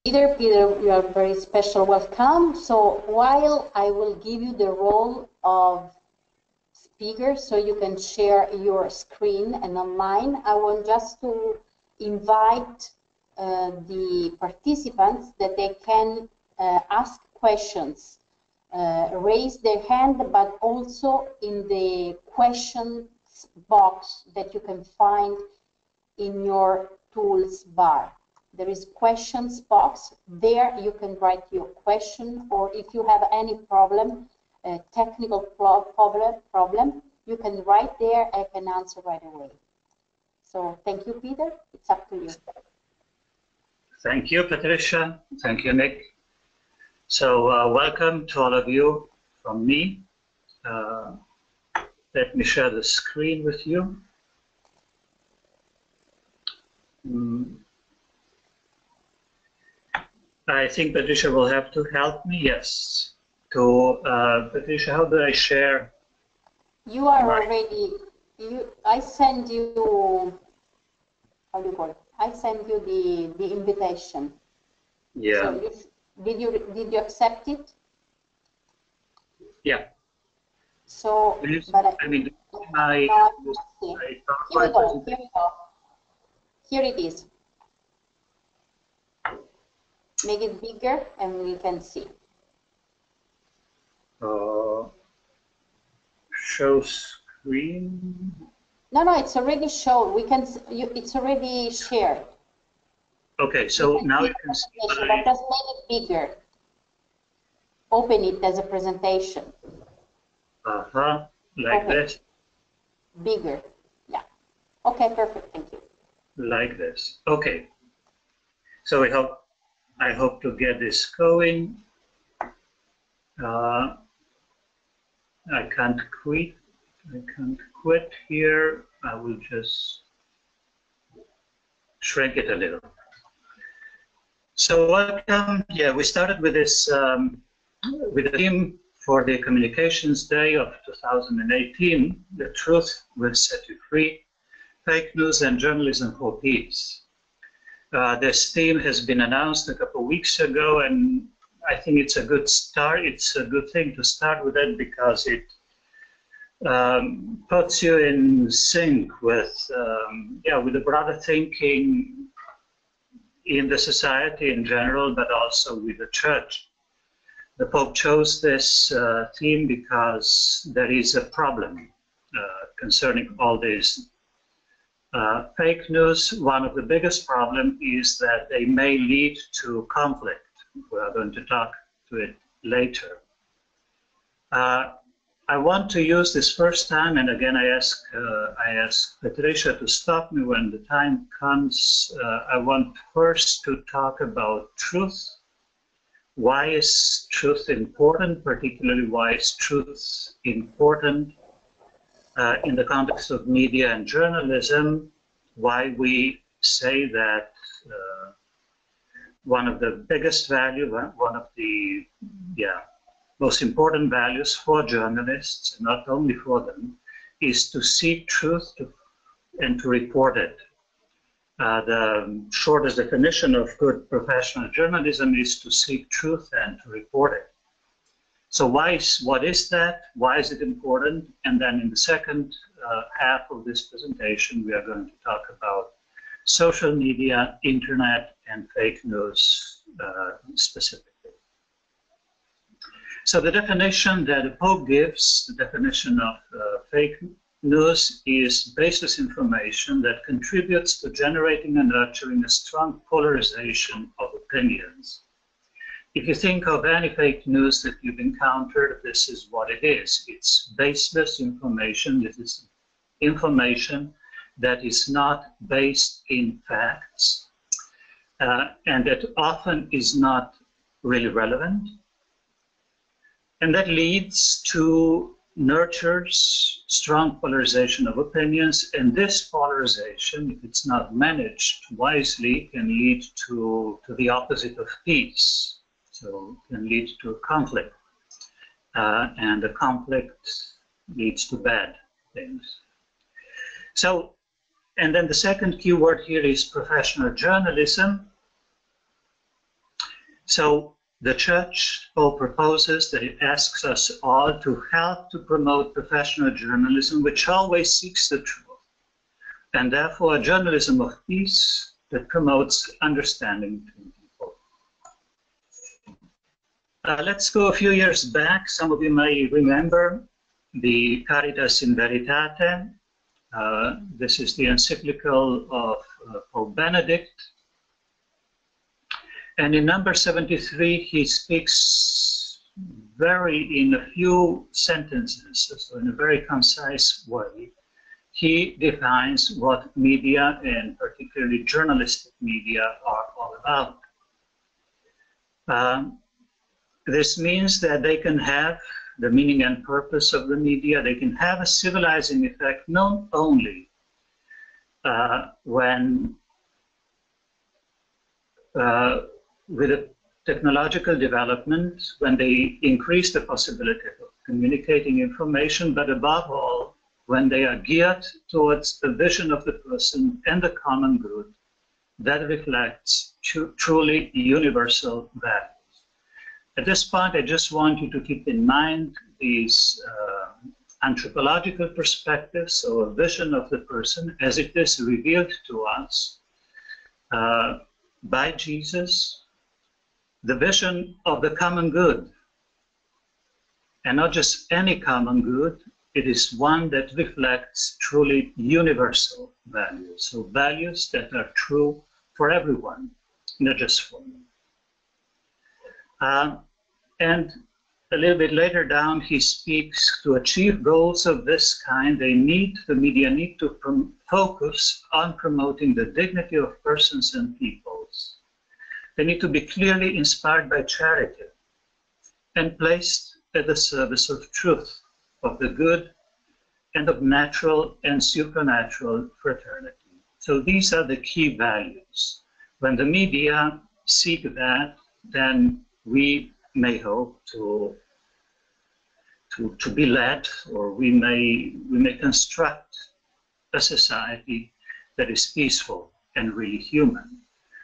Peter, you are very special. Welcome. So while I will give you the role of speaker so you can share your screen and on mine, I want just to invite the participants that they can ask questions, raise their hand, but also in the questions box that you can find in your tools bar. There is questions box. There you can write your question, or if you have any problem, technical problem, you can write there. I can answer right away. So thank you, Peter. It's up to you. Thank you, Patricia. Thank you, Nick. So welcome to all of you from me. Let me share the screen with you. I think Patricia will have to help me. Yes. Patricia, how do I share? You are already. I send you. How do you call it? I send you the invitation. Yeah. So did you accept it? Yeah. So, but I mean, here we go. Here it is. Make it bigger and we can see. Show screen. No, it's already shown. We can. It's already shared. Okay, so now you can see. But just make it bigger. Open it as a presentation. Like this. Bigger. Yeah. Okay, perfect. Thank you. Like this. Okay. So I hope to get this going. I can't quit. I can't quit here. I will just shrink it a little. So welcome. Yeah, we started with this with the theme for the Communications Day of 2018. The truth will set you free. Fake news and journalism for peace. This theme has been announced a couple of weeks ago, and I think it's a good start. It's a good thing to start with it because it puts you in sync with the broader thinking in the society in general, but also with the church. The Pope chose this theme because there is a problem concerning all these fake news. One of the biggest problems is that they may lead to conflict. We are going to talk to it later. I want to use this first time, and again I ask Patricia to stop me when the time comes. I want first to talk about truth. Why is truth important? Particularly, why is truth important in the context of media and journalism? Why we say that one of the biggest values, one of the most important values for journalists, not only for them, is to seek truth and to report it. The shortest definition of good professional journalism is to seek truth and to report it. So what is that? Why is it important? And then in the second half of this presentation, we are going to talk about social media, internet, and fake news specifically. So the definition that the Pope gives, the definition of fake news, is baseless information that contributes to generating and nurturing a strong polarization of opinions. If you think of any fake news that you've encountered, this is what it is. It's baseless information. This is information that is not based in facts and that often is not really relevant. And that leads to nurtures strong polarization of opinions, and this polarization, if it's not managed wisely, can lead to the opposite of peace. So it can lead to a conflict, and the conflict leads to bad things. So, and then the second key word here is professional journalism. So the Church, Pope proposes that it asks us all to help to promote professional journalism, which always seeks the truth, and therefore a journalism of peace that promotes understanding between people. Let's go a few years back. Some of you may remember the Caritas in Veritate. This is the encyclical of Pope Benedict. And in number 73, he speaks in a few sentences, so in a very concise way. He defines what media, and particularly journalistic media, are all about. This means that they can have the meaning and purpose of the media. They can have a civilizing effect not only with a technological development, when they increase the possibility of communicating information, but above all, when they are geared towards the vision of the person and the common good that reflects truly universal values. At this point, I just want you to keep in mind these anthropological perspectives, so a vision of the person as it is revealed to us by Jesus, the vision of the common good, and not just any common good. It is one that reflects truly universal values, so values that are true for everyone, not just for me. And a little bit later down, he speaks to achieve goals of this kind, the media need to focus on promoting the dignity of persons and peoples. They need to be clearly inspired by charity and placed at the service of truth, of the good, and of natural and supernatural fraternity. So these are the key values. When the media seek that, then we may hope to be led, or we may construct a society that is peaceful and really human.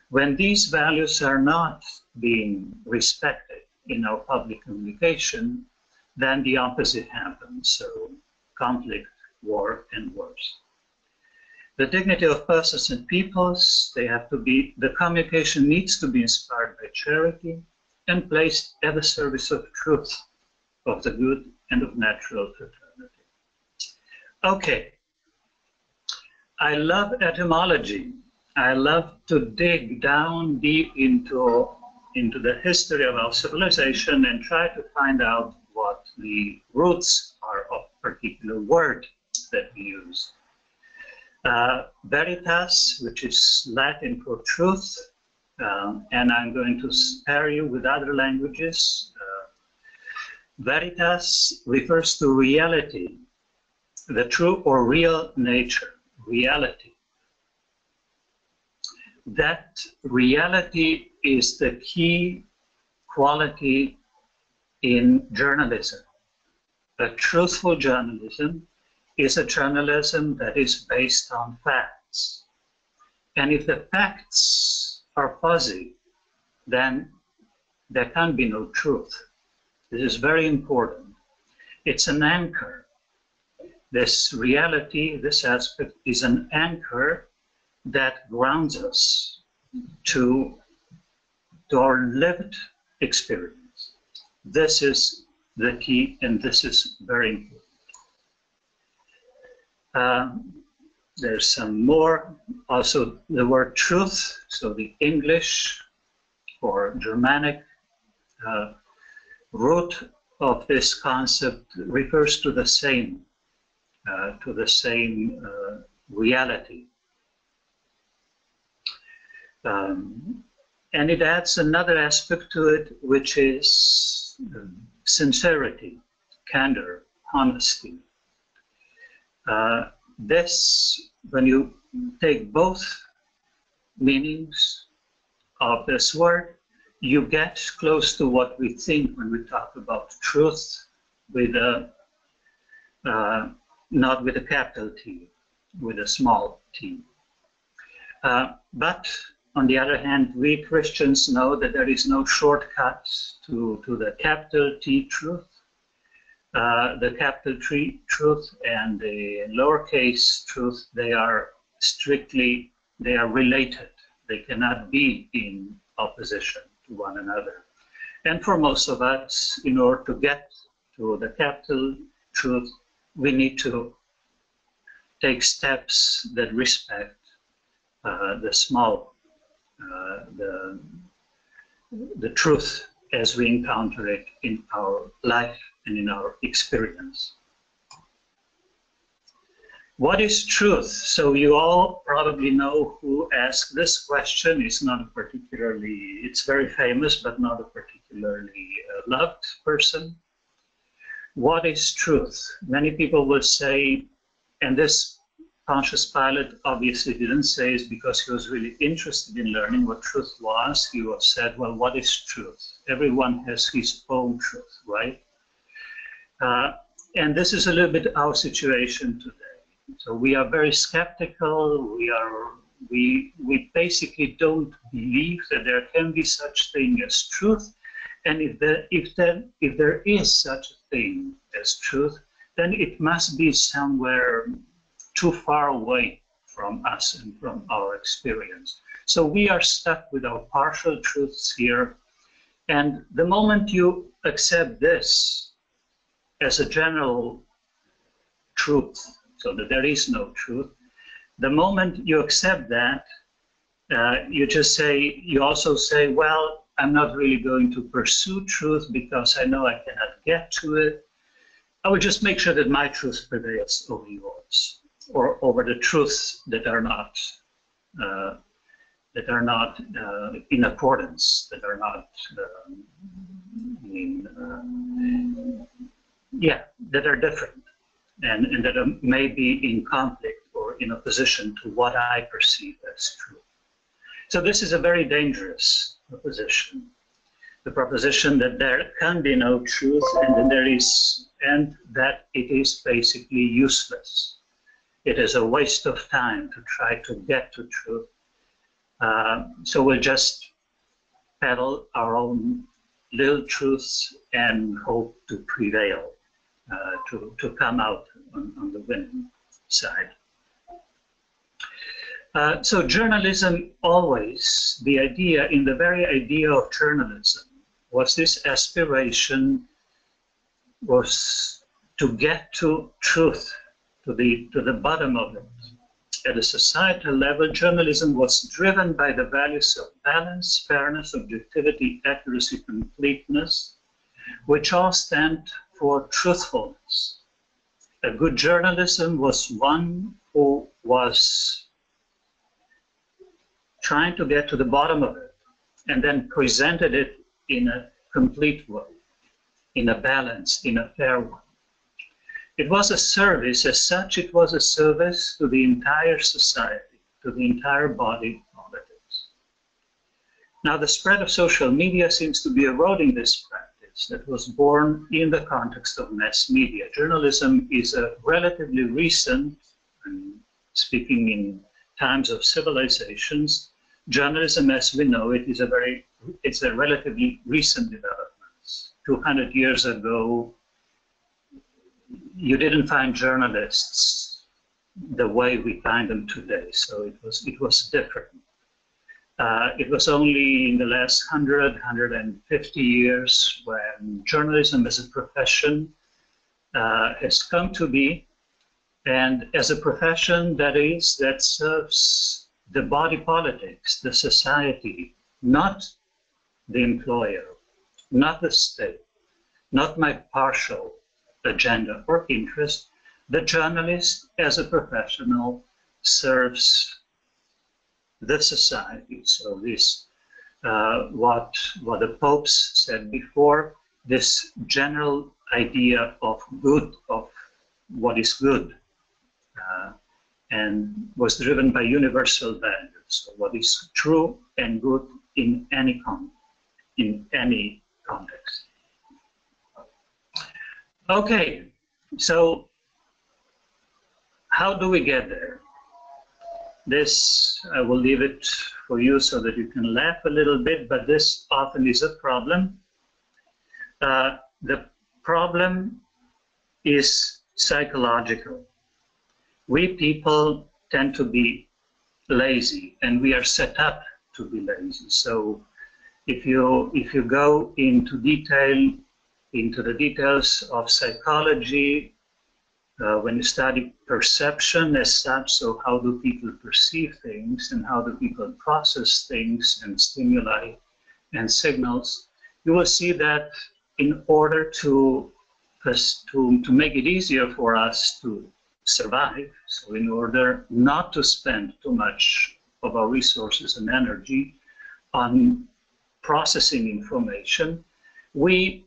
When these values are not being respected in our public communication, then the opposite happens, so conflict, war, and worse. The dignity of persons and peoples, the communication needs to be inspired by charity and placed at the service of truth, of the good, and of natural fraternity. Okay, I love etymology. I love to dig down deep into the history of our civilization and try to find out what the roots are of a particular word that we use. Veritas, which is Latin for truth, and I'm going to spare you with other languages. Veritas refers to reality, the true or real nature, reality. That reality is the key quality in journalism. A truthful journalism is a journalism that is based on facts. And if the facts are fuzzy, then there can be no truth. This is very important. It's an anchor. This reality, this aspect, is an anchor that grounds us to our lived experience. This is the key, and this is very important. There's some more. Also, the word truth, so the English or Germanic root of this concept refers to the same reality. And it adds another aspect to it, which is sincerity, candor, honesty. This, when you take both meanings of this word, you get close to what we think when we talk about truth, with not with a capital T, with a small t. But On the other hand, we Christians know that there is no shortcut to the capital T truth. The capital T truth and the lowercase truth, they are related. They cannot be in opposition to one another. And for most of us, in order to get to the capital truth, we need to take steps that respect the small, the truth as we encounter it in our life and in our experience. What is truth? So you all probably know who asked this question. It's very famous, but not a particularly loved person. What is truth? Many people will say, and this Pontius Pilate obviously didn't say is because he was really interested in learning what truth was. He was said, well, what is truth? Everyone has his own truth, right? And this is a little bit our situation today. So we are very skeptical. We basically don't believe that there can be such thing as truth. And if there is such a thing as truth, then it must be somewhere too far away from us and from our experience. So we are stuck with our partial truths here. And the moment you accept this as a general truth, so that there is no truth, the moment you accept that, you also say, well, I'm not really going to pursue truth because I know I cannot get to it. I will just make sure that my truth prevails over yours, or over the truths that are not in accordance, that are not that are different, and that may be in conflict or in opposition to what I perceive as true. So this is a very dangerous proposition. The proposition that there can be no truth and that it is basically useless. It is a waste of time to try to get to truth. So we'll just peddle our own little truths and hope to prevail, to come out on the winning side. So journalism always, in the very idea of journalism, was this aspiration was to get to truth, to the bottom of it. At a societal level, journalism was driven by the values of balance, fairness, objectivity, accuracy, completeness, which all stand for truthfulness. A good journalism was one who was trying to get to the bottom of it and then presented it in a complete way, in a balanced, in a fair one. It was a service, as such, it was a service to the entire society, to the entire body politics. Now, the spread of social media seems to be eroding this practice that was born in the context of mass media. Journalism is a relatively recent, and speaking in times of civilizations, journalism as we know it it's a relatively recent development. 200 years ago, you didn't find journalists the way we find them today, so it was different. It was only in the last 150 years when journalism as a profession has come to be, and as a profession that serves the body politics, the society, not the employer, not the state, not my partial agenda or interest. The journalist as a professional serves the society. So this, what the popes said before, this general idea of good, of what is good, and was driven by universal values. So what is true and good in any context. Okay, so how do we get there? this, I will leave it for you so that you can laugh a little bit, but this often is a problem. The problem is psychological. We people tend to be lazy, and we are set up to be lazy. So if you go into the details of psychology, when you study perception as such, so how do people perceive things and how do people process things and stimuli and signals, you will see that in order to make it easier for us to survive, so in order not to spend too much of our resources and energy on processing information, we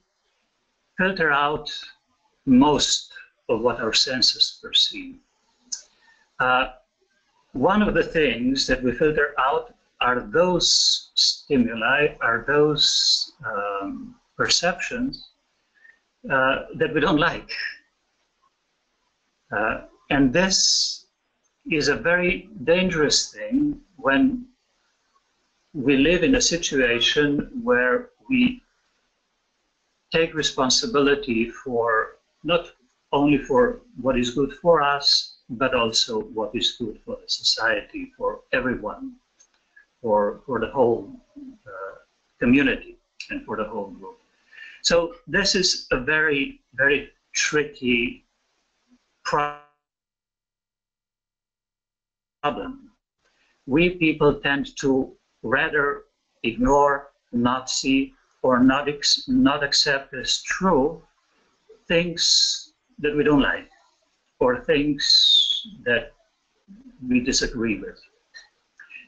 filter out most of what our senses perceive. One of the things that we filter out are those stimuli, are those perceptions that we don't like. And this is a very dangerous thing when we live in a situation where we take responsibility for not only for what is good for us, but also what is good for the society, for everyone, for the whole community and for the whole group. So this is a very, very tricky problem. We people tend to rather ignore, not see, or not accept as true things that we don't like, or things that we disagree with.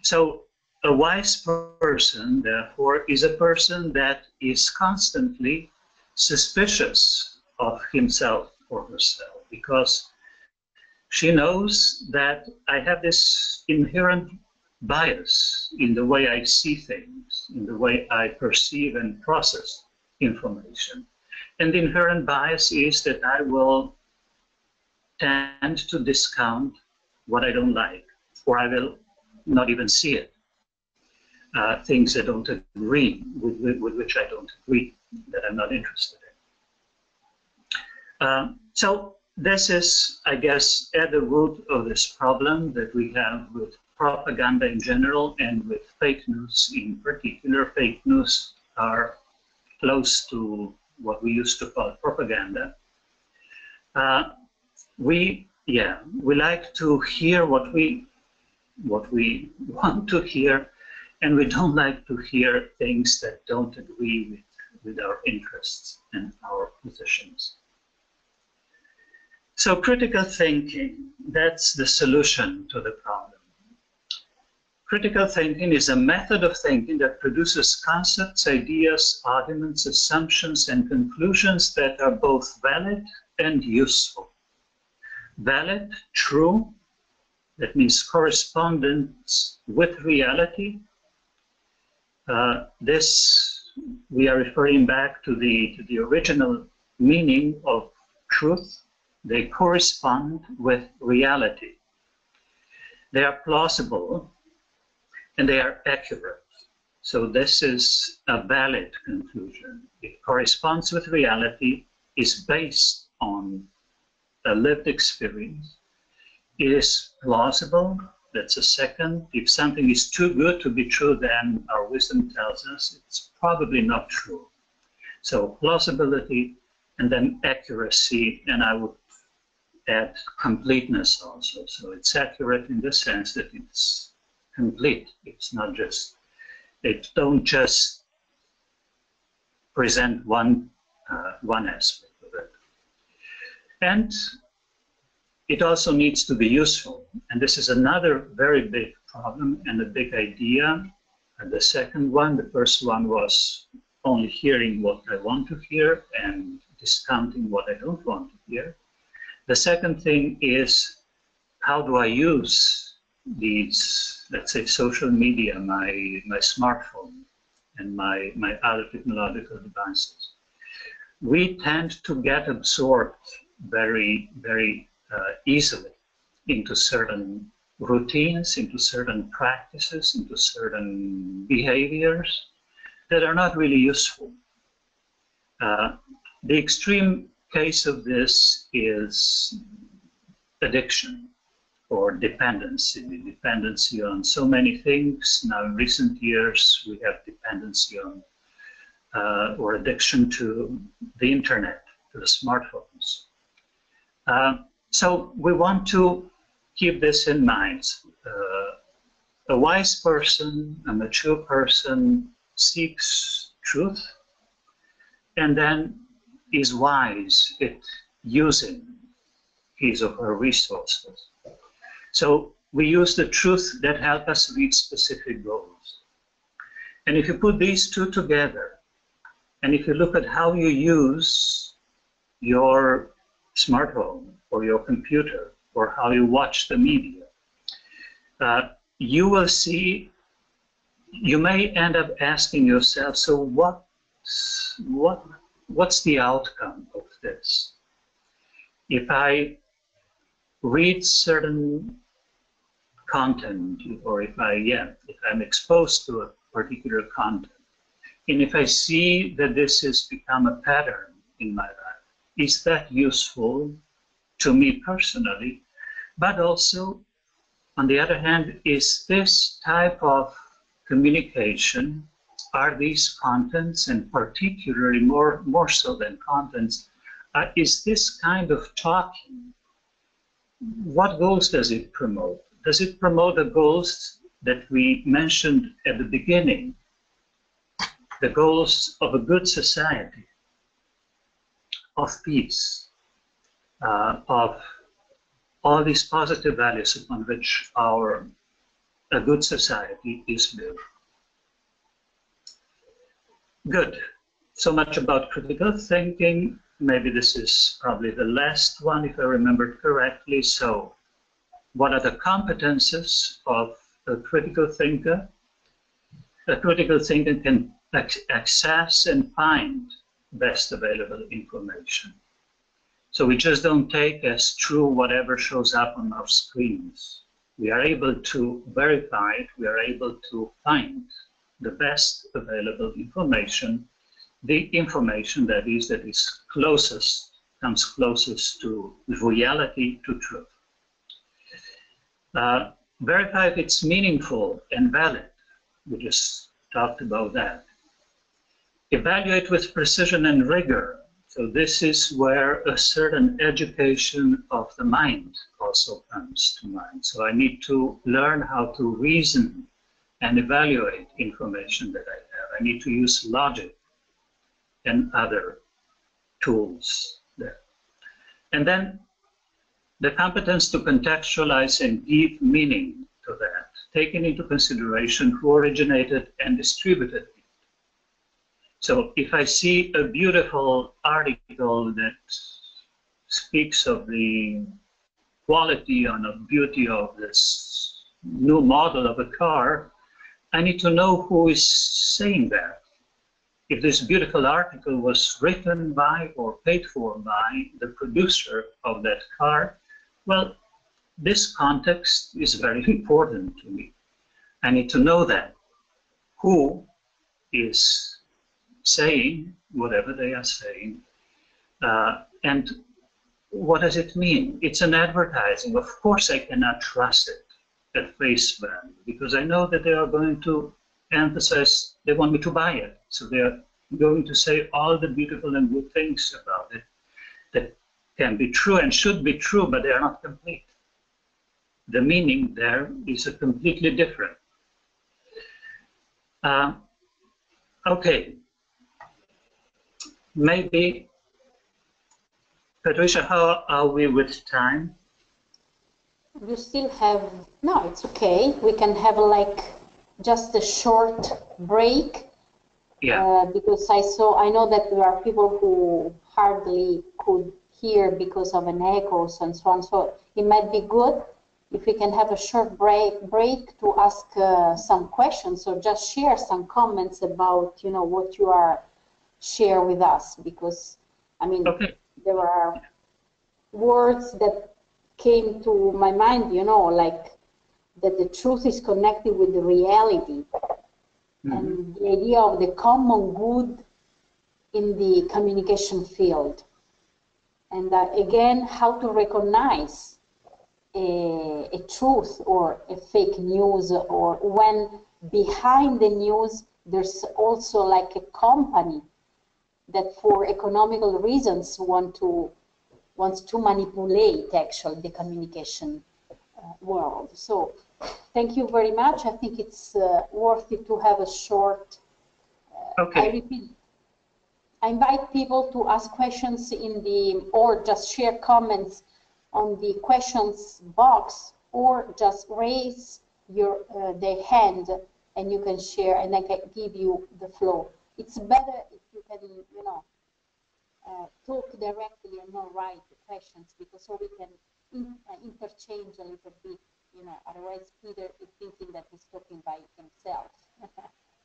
So a wise person, therefore, is a person that is constantly suspicious of himself or herself, because she knows that I have this inherent bias in the way I see things, in the way I perceive and process information. And the inherent bias is that I will tend to discount what I don't like, or I will not even see it. Things that don't agree, with which I don't agree, that I'm not interested in. So this is, I guess, at the root of this problem that we have with propaganda in general and with fake news in particular. Fake news are close to what we used to call propaganda. We like to hear what we want to hear, and we don't like to hear things that don't agree with our interests and our positions. So critical thinking, that's the solution to the problem. Critical thinking is a method of thinking that produces concepts, ideas, arguments, assumptions, and conclusions that are both valid and useful. Valid, true, that means correspondence with reality. This, we are referring back to the original meaning of truth. They correspond with reality. They are plausible and they are accurate. So this is a valid conclusion. It corresponds with reality, is based on a lived experience. It is plausible, that's a second. If something is too good to be true, then our wisdom tells us it's probably not true. So plausibility and then accuracy, and I would add completeness also. So it's accurate in the sense that it's complete. It's not just, it don't just present one aspect of it. And it also needs to be useful. And this is another very big problem and a big idea. And the second one, the first one was only hearing what I want to hear and discounting what I don't want to hear. The second thing is, how do I use these, let's say, social media, my smartphone, and my other technological devices? We tend to get absorbed very, very easily into certain routines, into certain practices, into certain behaviors that are not really useful. The extreme case of this is addiction or dependency on so many things. Now, in recent years, we have dependency on or addiction to the internet, to the smartphones. So we want to keep this in mind. A wise person, a mature person seeks truth and then is wise at using his or her resources. So we use the truth that help us reach specific goals. And if you put these two together, and if you look at how you use your smartphone or your computer or how you watch the media, you will see, you may end up asking yourself, so what's the outcome of this? If I read certain content, or if I'm exposed to a particular content, and if I see that this has become a pattern in my life, is that useful to me personally? But also, on the other hand, is this type of communication, are these contents, and particularly more so than contents, is this kind of talking, what goals does it promote? Does it promote the goals that we mentioned at the beginning? The goals of a good society, of peace, of all these positive values upon which a good society is built. Good. So much about critical thinking. Maybe this is probably the last one, if I remember correctly. So, what are the competences of a critical thinker? A critical thinker can access and find best available information. So we just don't take as true whatever shows up on our screens. We are able to verify it, we are able to find the best available information, the information that is closest, comes closest to reality, to truth. Verify if it's meaningful and valid. We just talked about that. Evaluate with precision and rigor. So this is where a certain education of the mind also comes to mind. So I need to learn how to reason and evaluate information that I have. I need to use logic and other tools there. And then the competence to contextualize and give meaning to that, taking into consideration who originated and distributed it. So if I see a beautiful article that speaks of the quality and of beauty of this new model of a car, I need to know who is saying that. If this beautiful article was written by or paid for by the producer of that car, well, this context is very important to me. I need to know that. Who is saying whatever they are saying, and what does it mean? It's an advertising. Of course I cannot trust it at face value, because I know that they are going to emphasize, they want me to buy it. So they're going to say all the beautiful and good things about it that can be true and should be true, but they are not complete. The meaning there is a completely different. Okay. Maybe, Patricia, how are we with time? You still have, no, it's okay. We can have like just a short break. Yeah. Because I know that there are people who hardly could hear because of an echo and so on. So it might be good if we can have a short break to ask some questions, or just share some comments about, you know, what you are share with us, because I mean, okay, there are words that came to my mind, you know, like that the truth is connected with the reality, and the idea of the common good in the communication field. And again, how to recognize a truth or a fake news, or when behind the news there's also like a company that for economical reasons wants to manipulate actually the communication world. So thank you very much. I think it's worth it to have a short, I repeat, I invite people to ask questions in the, or just share comments on the questions box, or just raise your the hand and you can share, and I can give you the floor. It's better if you can, you know, talk directly and not write the questions, because so we can interchange a little bit, you know, otherwise Peter is thinking that he's talking by himself.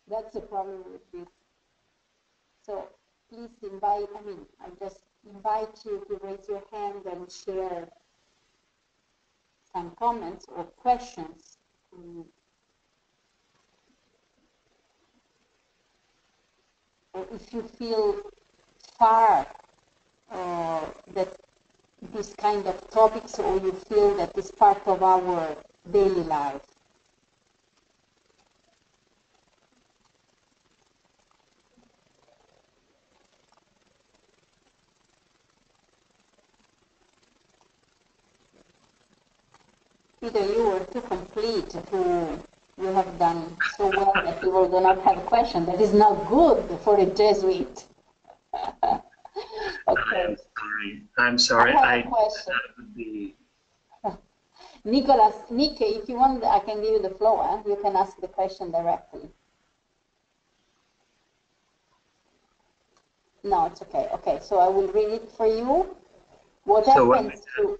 That's the problem with this. So please invite, I just invite you to raise your hand and share some comments or questions. Or if you feel far that this kind of topics, or you feel that it's part of our daily life. Peter, you were too complete. You have done so well that people do not have a question. That is not good for a Jesuit. Okay. I'm sorry. I have a question. Would be... Nicholas, Nick, if you want, I can give you the floor. Huh? You can ask the question directly. No, it's okay. Okay, so I will read it for you. What happens to...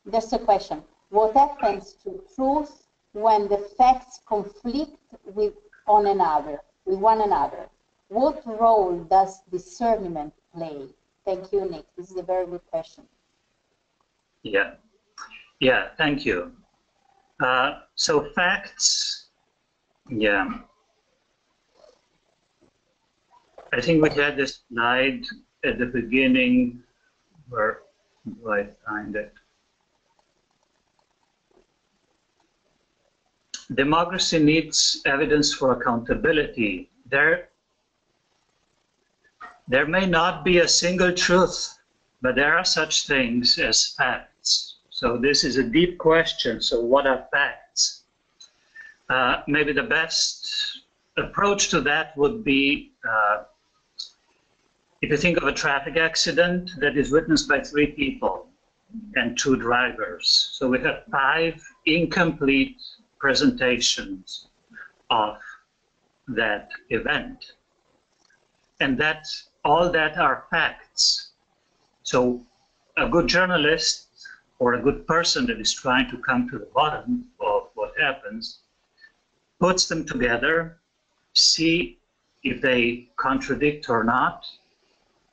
That's the question. What happens to truth when the facts conflict with one another? What role does discernment play? Thank you, Nick. This is a very good question. Yeah, thank you. So facts, I think we had this slide at the beginning. Where do I find it? Democracy needs evidence for accountability. There may not be a single truth, but there are such things as facts. So this is a deep question. So what are facts? Maybe the best approach to that would be, if you think of a traffic accident that is witnessed by 3 people and 2 drivers. So we have 5 incomplete presentations of that event. And that's all that are facts. So a good journalist or a good person that is trying to come to the bottom of what happens puts them together, see if they contradict or not.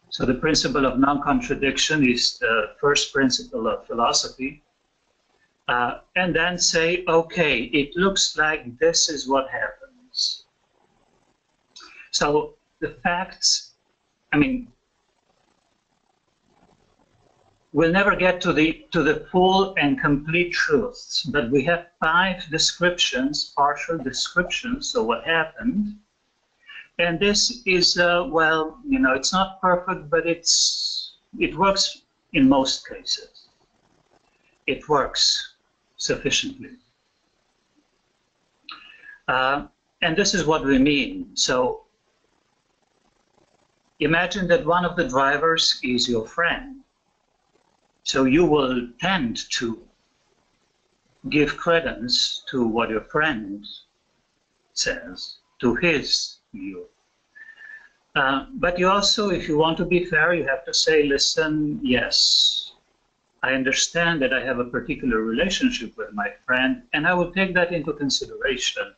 So the principle of non-contradiction is the first principle of philosophy. And then say, okay, it looks like this is what happens. So the facts, we'll never get to the full and complete truths, but we have 5 descriptions, partial descriptions of what happened. And this is, well, you know, it's not perfect, but it works in most cases. It works sufficiently. And this is what we mean. So imagine that one of the drivers is your friend. So you will tend to give credence to what your friend says, to his view. But you also, if you want to be fair, you have to say, listen, yes, I understand that I have a particular relationship with my friend, and I will take that into consideration.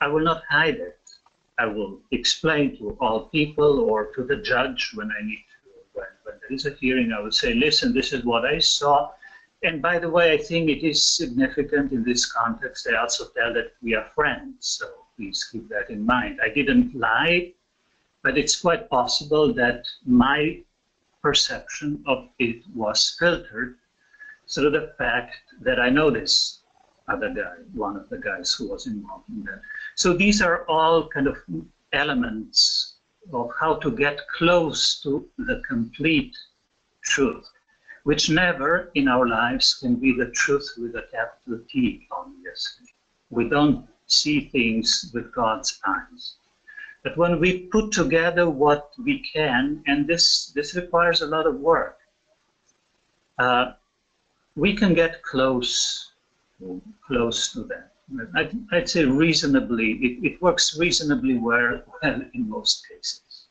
I will not hide it. I will explain to all people or to the judge when I need to. When there is a hearing, I will say, listen, this is what I saw, And by the way, I think it is significant in this context. I also tell that we are friends, so please keep that in mind. I didn't lie, but it's quite possible that my perception of it was filtered through the fact that I know this other guy, one of the guys who was involved in that. So these are all kind of elements of how to get close to the complete truth, which never in our lives can be the truth with a capital T, obviously. We don't see things with God's eyes. But when we put together what we can, and this requires a lot of work, we can get close to that. I'd say reasonably, it works reasonably well in most cases.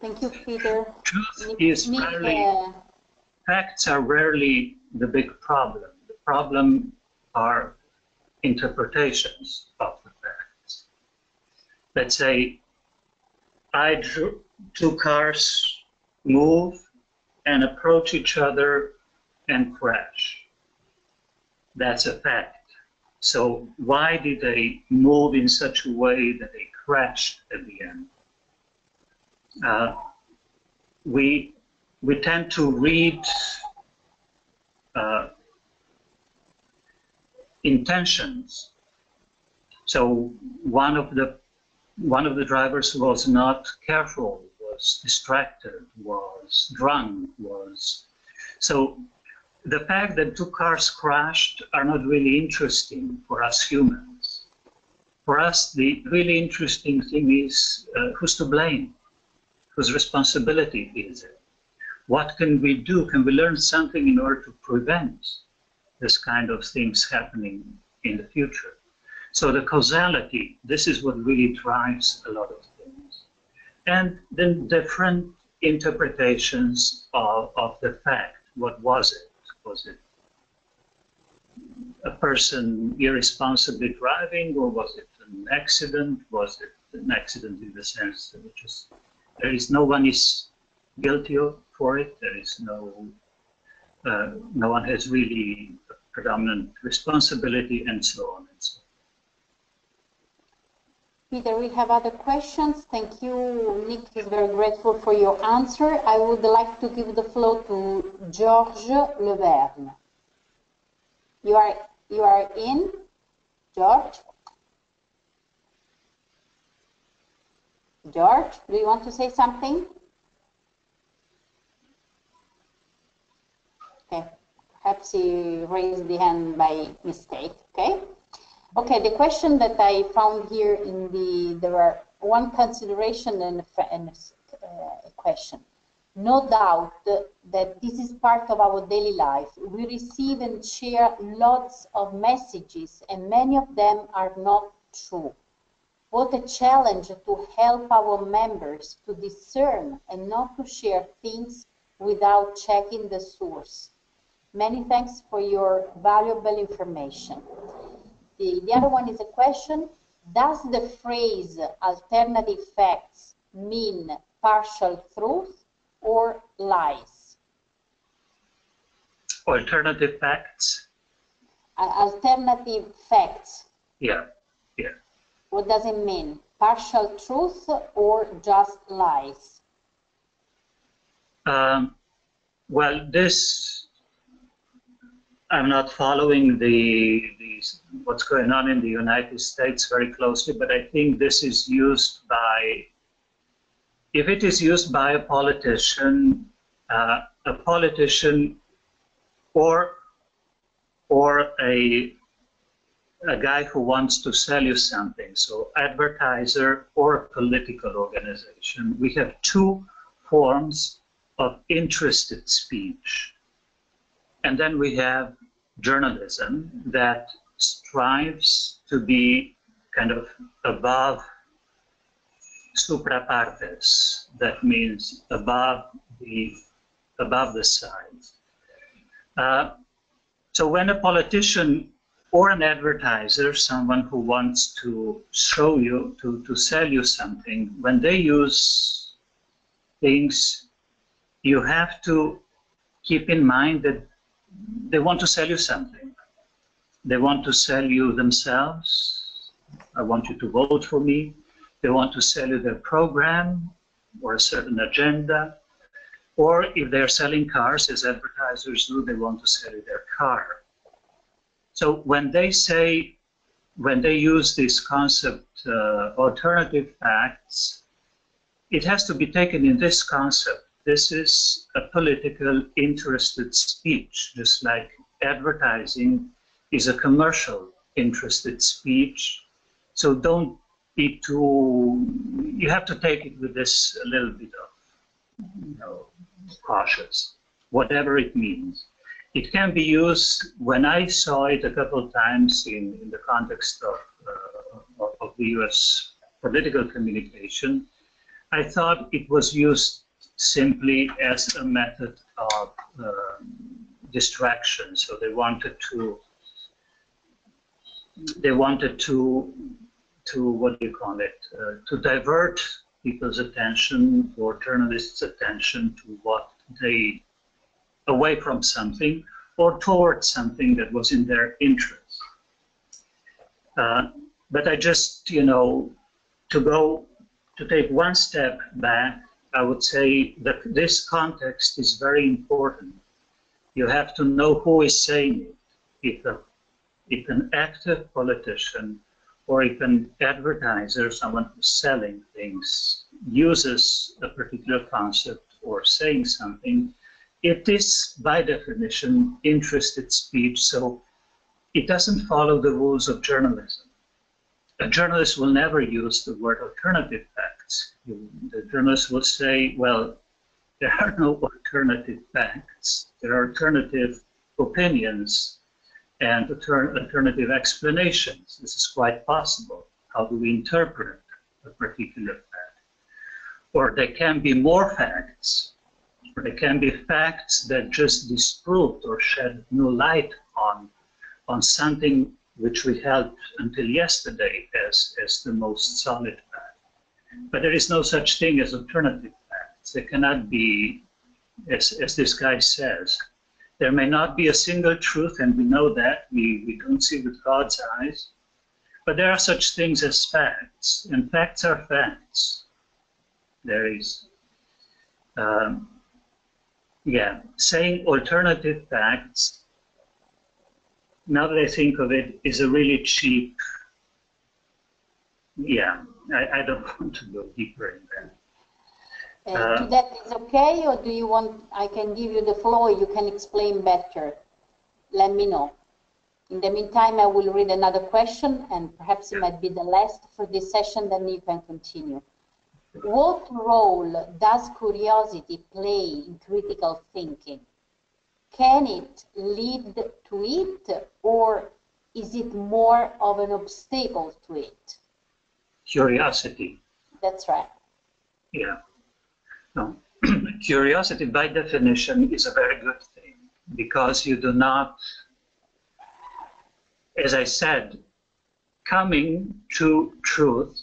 Thank you, Peter. Truth is rarely, facts are rarely the big problem. The problem are interpretations of the facts. Let's say two cars move and approach each other and crash. That's a fact. So why did they move in such a way that they crashed at the end? We tend to read intentions. So one of the drivers was not careful, was distracted, was drunk, so the fact that two cars crashed are not really interesting for us humans. For us, the really interesting thing is who's to blame, whose responsibility is it? What can we do? Can we learn something in order to prevent this kind of things happening in the future? So the causality, this is what really drives a lot of things. And then different interpretations of the fact. What was it? Was it a person irresponsibly driving, or was it an accident? Was it an accident in the sense that there is no one is guilty for it? There is no one has really a predominant responsibility, and so on and so on. Peter, we have other questions. Thank you. Nick is very grateful for your answer. I would like to give the floor to Georges Leverne. You are in, George? George, do you want to say something? Okay, perhaps he raised the hand by mistake, okay? Okay, the question that I found here there are one consideration and a question. No doubt that this is part of our daily life. We receive and share lots of messages, and many of them are not true. What a challenge to help our members to discern and not to share things without checking the source. Many thanks for your valuable information. The other one is a question. Does the phrase alternative facts mean partial truth or lies? Alternative facts? Alternative facts. Yeah. What does it mean? Partial truth or just lies? Well, I'm not following what's going on in the United States very closely, but I think this is used if it is used by a politician or a guy who wants to sell you something, so advertiser or a political organization, we have two forms of interested speech. And then we have journalism that strives to be kind of above supra partes, that means above the sides. So when a politician or an advertiser, someone who wants to show you, to sell you something, when they use things, you have to keep in mind that they want to sell you something. They want to sell you themselves. I want you to vote for me. They want to sell you their program or a certain agenda. Or if they're selling cars, as advertisers do, they want to sell you their car. So when they use this concept, alternative facts, it has to be taken in this concept. This is a political interested speech, just like advertising is a commercial interested speech. So don't be too, you have to take it with this a little bit of, cautious, whatever it means. It can be used, when I saw it a couple of times in the context of the US political communication, I thought it was used simply as a method of distraction. So they wanted to what do you call it, to divert people's attention or journalists' attention to what they, away from something or towards something that was in their interest. But I just, to take one step back, I would say that this context is very important. You have to know who is saying it. If an active politician or if an advertiser, someone who's selling things, uses a particular concept or saying something, it is by definition interested speech, so it doesn't follow the rules of journalism. A journalist will never use the word alternative facts. The journalist will say, well, there are no alternative facts. There are alternative opinions and alternative explanations. This is quite possible. How do we interpret a particular fact? Or there can be more facts, or there can be facts that just disproved or shed new light on something which we held until yesterday as the most solid fact. But there is no such thing as alternative facts. There cannot be, as this guy says, there may not be a single truth, and we know that. We don't see with God's eyes. But there are such things as facts, and facts are facts. There is, saying alternative facts, now that I think of it, is a really cheap, I don't want to go deeper in that. That is okay, or do you want, I can give you the floor, you can explain better. Let me know. In the meantime, I will read another question, and perhaps it might be the last for this session, then you can continue. What role does curiosity play in critical thinking? Can it lead to it, or is it more of an obstacle to it? Curiosity. That's right. Yeah. No. Curiosity, by definition, is a very good thing, because you do not, as I said, coming to truth.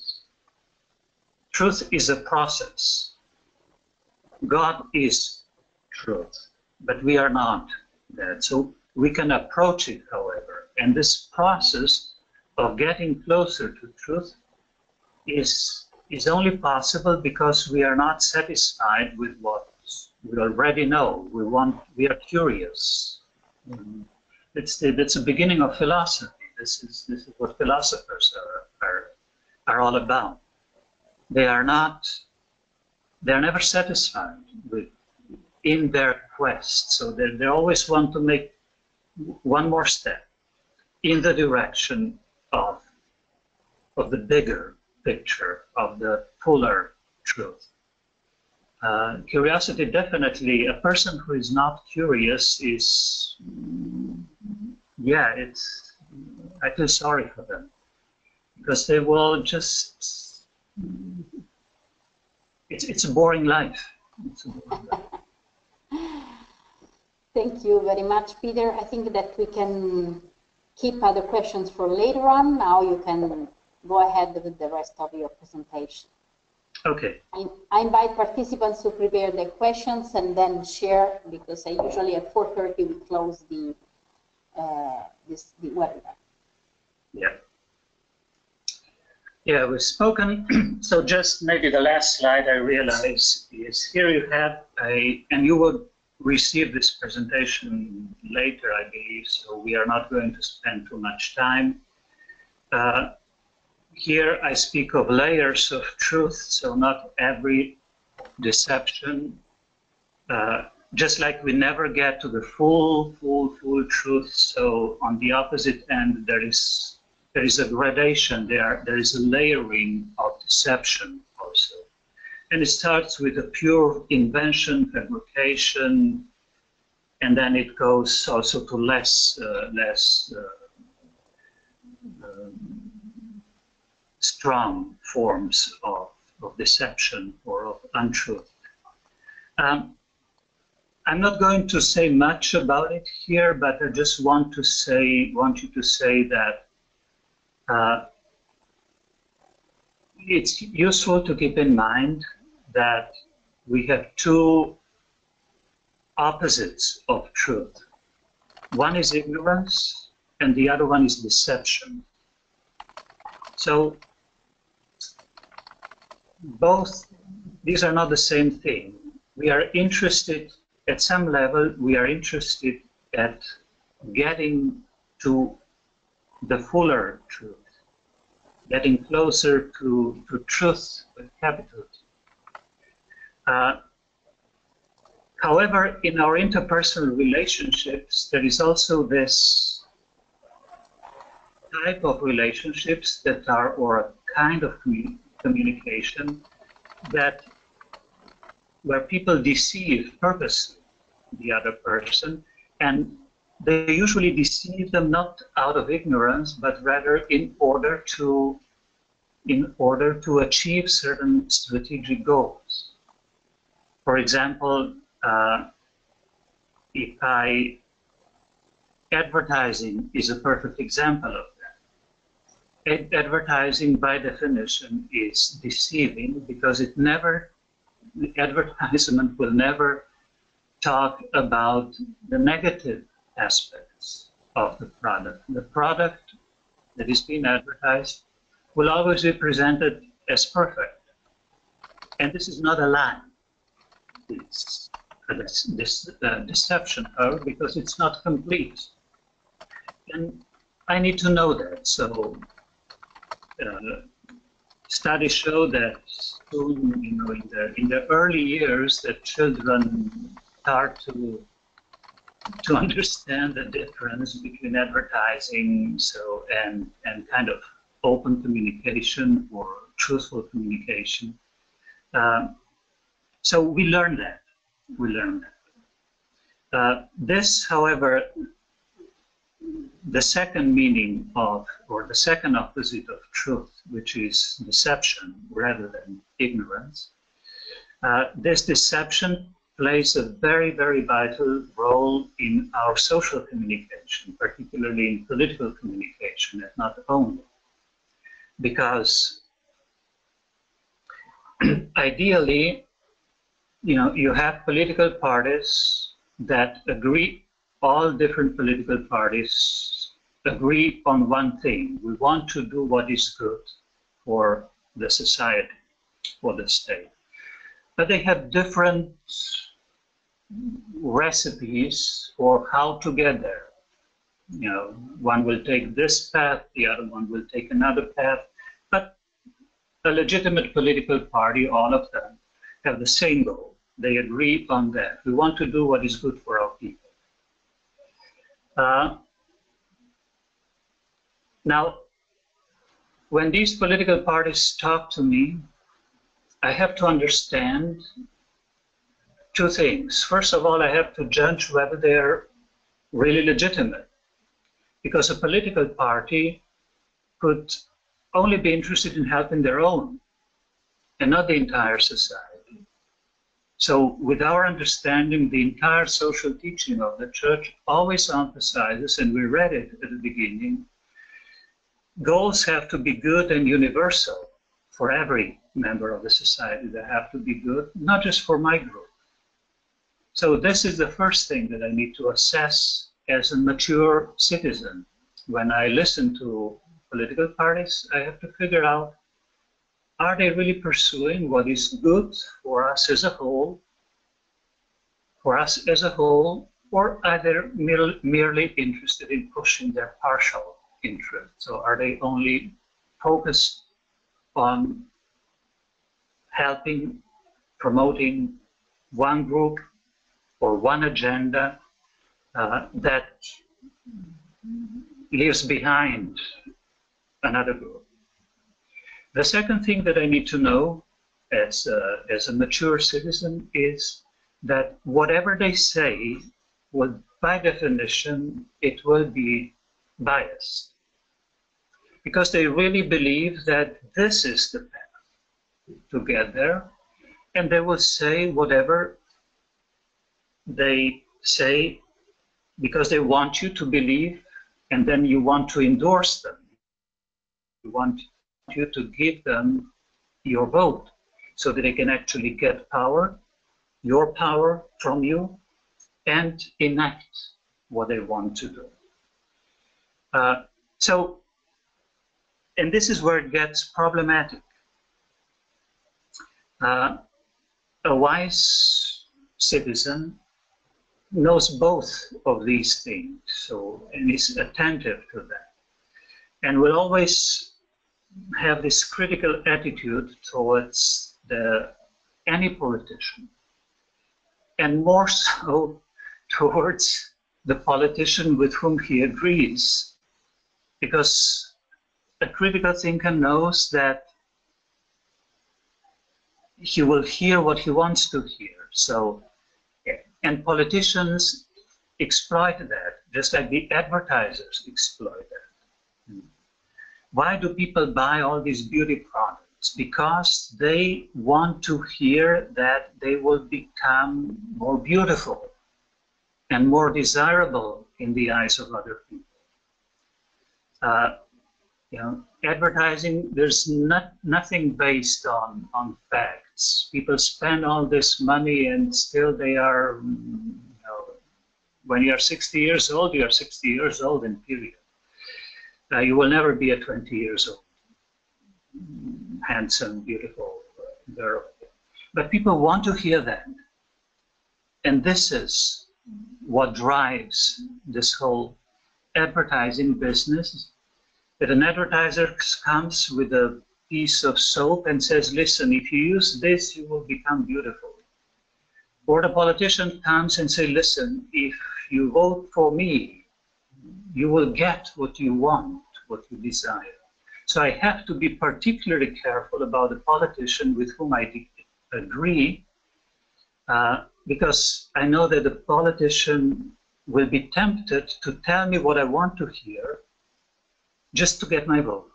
Truth is a process. God is truth, but we are not that. So we can approach it, however, and this process of getting closer to truth is only possible because we are not satisfied with what we already know. We are curious. That's the beginning of philosophy. This is what philosophers are all about. They're never satisfied in their quest. So they always want to make one more step in the direction of the bigger picture, of the fuller truth. Curiosity, definitely, a person who is not curious is, I feel sorry for them, because they will just, it's a boring life. It's a boring life. Thank you very much, Peter. I think that we can keep other questions for later on. Now you can go ahead with the rest of your presentation. Okay. I invite participants to prepare their questions and then share, because I usually at 4:30 we close the webinar. Yeah. Yeah, we've spoken. So just maybe the last slide I realize is here you have and you will receive this presentation later, I believe, so we are not going to spend too much time. Here I speak of layers of truth, so not every deception, just like we never get to the full truth, so on the opposite end there is a gradation, there is a layering of deception also. And it starts with a pure invention, fabrication, and then it goes also to less strong forms of deception or of untruth. I'm not going to say much about it here, but I just want you to say that it's useful to keep in mind that we have two opposites of truth. One is ignorance, and the other one is deception. So both, these are not the same thing. We are interested, at some level, we are interested at getting to the fuller truth, getting closer to truth with capital T. However, in our interpersonal relationships, there is also this type of relationships that are, or a kind of communication that where people deceive purposely the other person, and they usually deceive them not out of ignorance, but rather in order to achieve certain strategic goals. For example, advertising is a perfect example of that. Advertising, by definition, is deceiving because the advertisement will never talk about the negative aspects of the product. The product that is being advertised will always be presented as perfect. And this is not a lie. It's a deception, however, because it's not complete. And I need to know that. So studies show that soon, in the early years, that children start to understand the difference between advertising and kind of open communication or truthful communication. So we learn that. This, however, the second meaning of, or the second opposite of truth, which is deception rather than ignorance, this deception plays a very, very vital role in our social communication, particularly in political communication, and not only. Because ideally, you have political parties that agree, all different political parties agree on one thing. We want to do what is good for the society, for the state. But they have different recipes for how to get there. One will take this path, the other one will take another path, but a legitimate political party, all of them, have the same goal. They agree on that. We want to do what is good for our people. Now, when these political parties talk to me, I have to understand two things. First of all, I have to judge whether they're really legitimate, because a political party could only be interested in helping their own and not the entire society. So with our understanding, the entire social teaching of the Church always emphasizes, and we read it at the beginning, goals have to be good and universal. for every member of the society. They have to be good, not just for my group. So this is the first thing that I need to assess as a mature citizen. When I listen to political parties, I have to figure out, are they really pursuing what is good for us as a whole, or are they merely interested in pushing their partial interests? So are they only focused on helping, promoting one group or one agenda that leaves behind another group? The second thing that I need to know as a mature citizen is that whatever they say, will, by definition, it will be biased, because they really believe that this is the path to get there, and they will say whatever they say because they want you to believe, and then you want to endorse them. You want you to give them your vote so that they can actually get power, your power from you, and enact what they want to do. And this is where it gets problematic. A wise citizen knows both of these things, and is attentive to that, and will always have this critical attitude towards any politician, and more so towards the politician with whom he agrees, because a critical thinker knows that he will hear what he wants to hear. And politicians exploit that, just like the advertisers exploit that. Why do people buy all these beauty products? Because they want to hear that they will become more beautiful and more desirable in the eyes of other people. Advertising, there's nothing based on facts. People spend all this money and still they are, when you're 60 years old, you're 60 years old in period. You will never be a 20 years old, handsome, beautiful girl. But people want to hear that. And this is what drives this whole advertising business. That an advertiser comes with a piece of soap and says, listen, if you use this, you will become beautiful. Or the politician comes and says, listen, if you vote for me, you will get what you want, what you desire. So I have to be particularly careful about the politician with whom I agree, because I know that the politician will be tempted to tell me what I want to hear just to get my vote.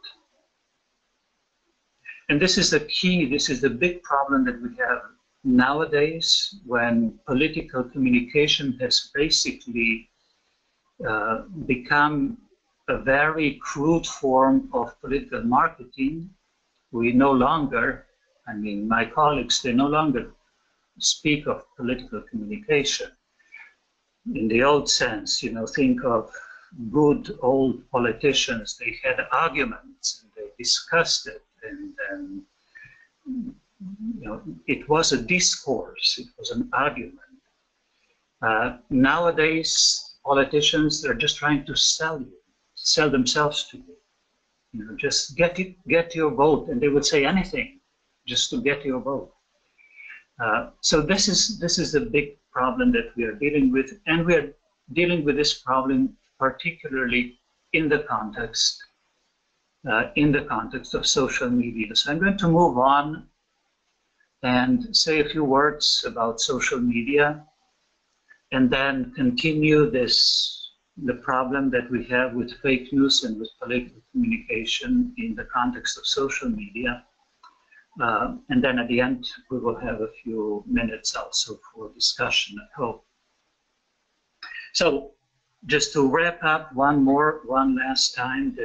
And this is the key, this is the big problem that we have nowadays, when political communication has basically become a very crude form of political marketing. We no longer, my colleagues, they no longer speak of political communication in the old sense. Think of good old politicians. They had arguments and they discussed it, and it was a discourse, it was an argument. Nowadays, politicians, they're just trying to sell themselves to you. Just get your vote, and they would say anything just to get your vote. So this is the big problem that we are dealing with, and we are dealing with this problem particularly in the context of social media. So I'm going to move on and say a few words about social media, and then continue the problem that we have with fake news and with political communication in the context of social media. And then at the end, we will have a few minutes also for discussion, I hope. So just to wrap up one last time,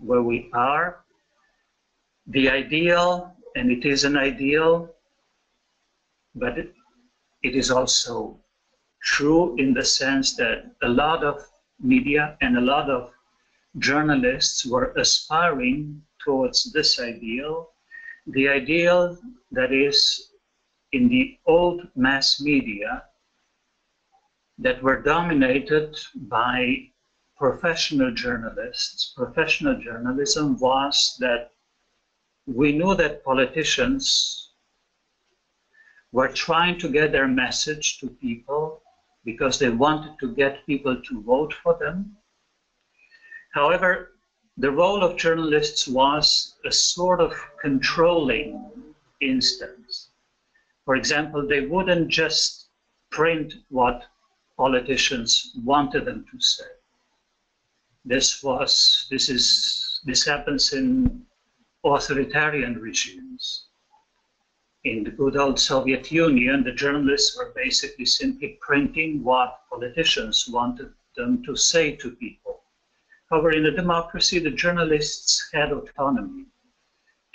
where we are. The ideal, and it is an ideal, but it is also true in the sense that a lot of media and a lot of journalists were aspiring towards this ideal, the ideal that is in the old mass media that were dominated by professional journalists. Professional journalism was that we knew that politicians were trying to get their message to people because they wanted to get people to vote for them. However, the role of journalists was a sort of controlling instance. For example, they wouldn't just print what politicians wanted them to say. This happens in authoritarian regimes. In the good old Soviet Union, the journalists were basically simply printing what politicians wanted them to say to people. However, in a democracy, the journalists had autonomy,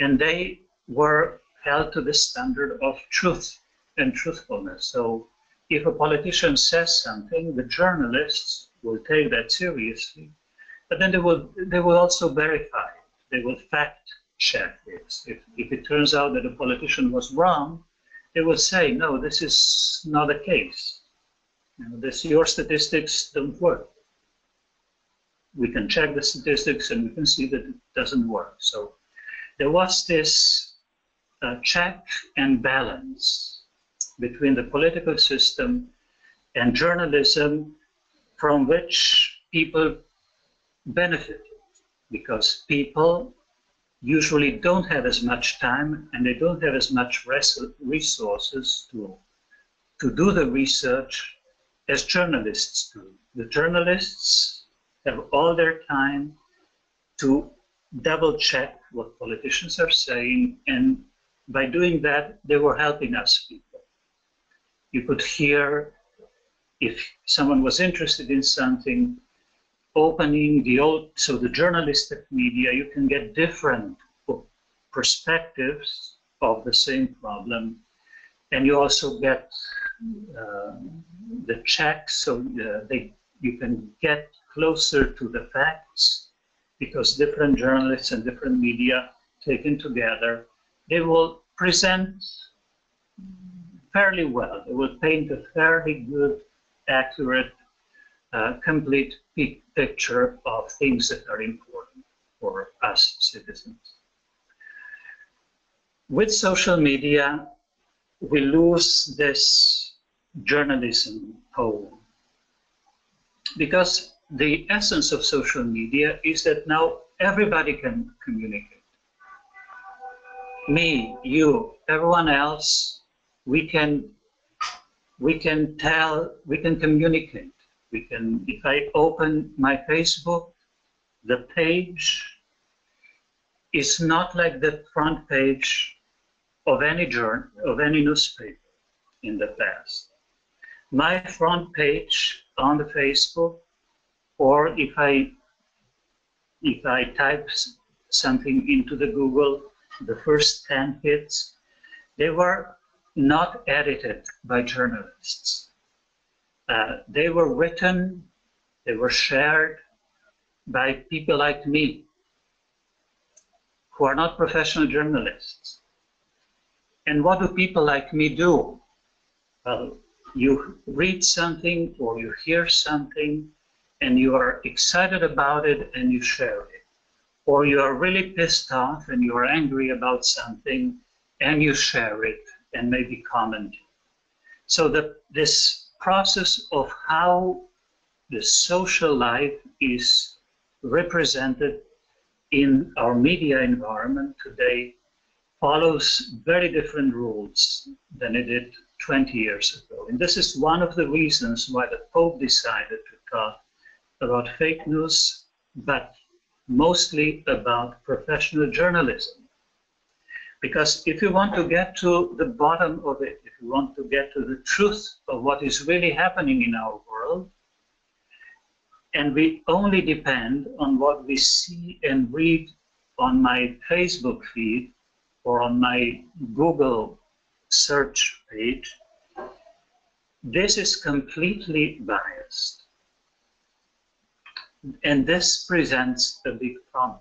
and they were held to the standard of truth and truthfulness. So if a politician says something, the journalists will take that seriously, but then they will also verify it. They will fact check it. If it turns out that a politician was wrong, they will say, no, this is not the case. You know, your statistics don't work. We can check the statistics and we can see that it doesn't work. So there was this check and balance between the political system and journalism, from which people benefited, because people usually don't have as much time and they don't have as much resources to do the research as journalists do. The journalists have all their time to double check what politicians are saying, and by doing that, they were helping us people. You could hear, if someone was interested in something, opening the journalistic media, you can get different perspectives of the same problem, and you also get the checks, so you can get closer to the facts, because different journalists and different media taken together, they will present fairly well. They will paint a fairly good, accurate, complete picture of things that are important for us citizens. With social media, we lose this journalism pole, because the essence of social media is that now everybody can communicate. Me, you, everyone else, we can communicate. If I open my Facebook, the page is not like the front page of any newspaper in the past. My front page on the Facebook, or if I type something into the Google, the first 10 hits, they were not edited by journalists. They were written, they were shared by people like me, who are not professional journalists. And what do people like me do? Well, you read something or you hear something and you are excited about it and you share it. Or you are really pissed off and you are angry about something and you share it and maybe comment. So this process of how the social life is represented in our media environment today follows very different rules than it did 20 years ago. And this is one of the reasons why the Pope decided to talk about fake news, but mostly about professional journalism. Because if you want to get to the bottom of it, if you want to get to the truth of what is really happening in our world, and we only depend on what we see and read on my Facebook feed or on my Google search page, this is completely biased. And this presents a big problem.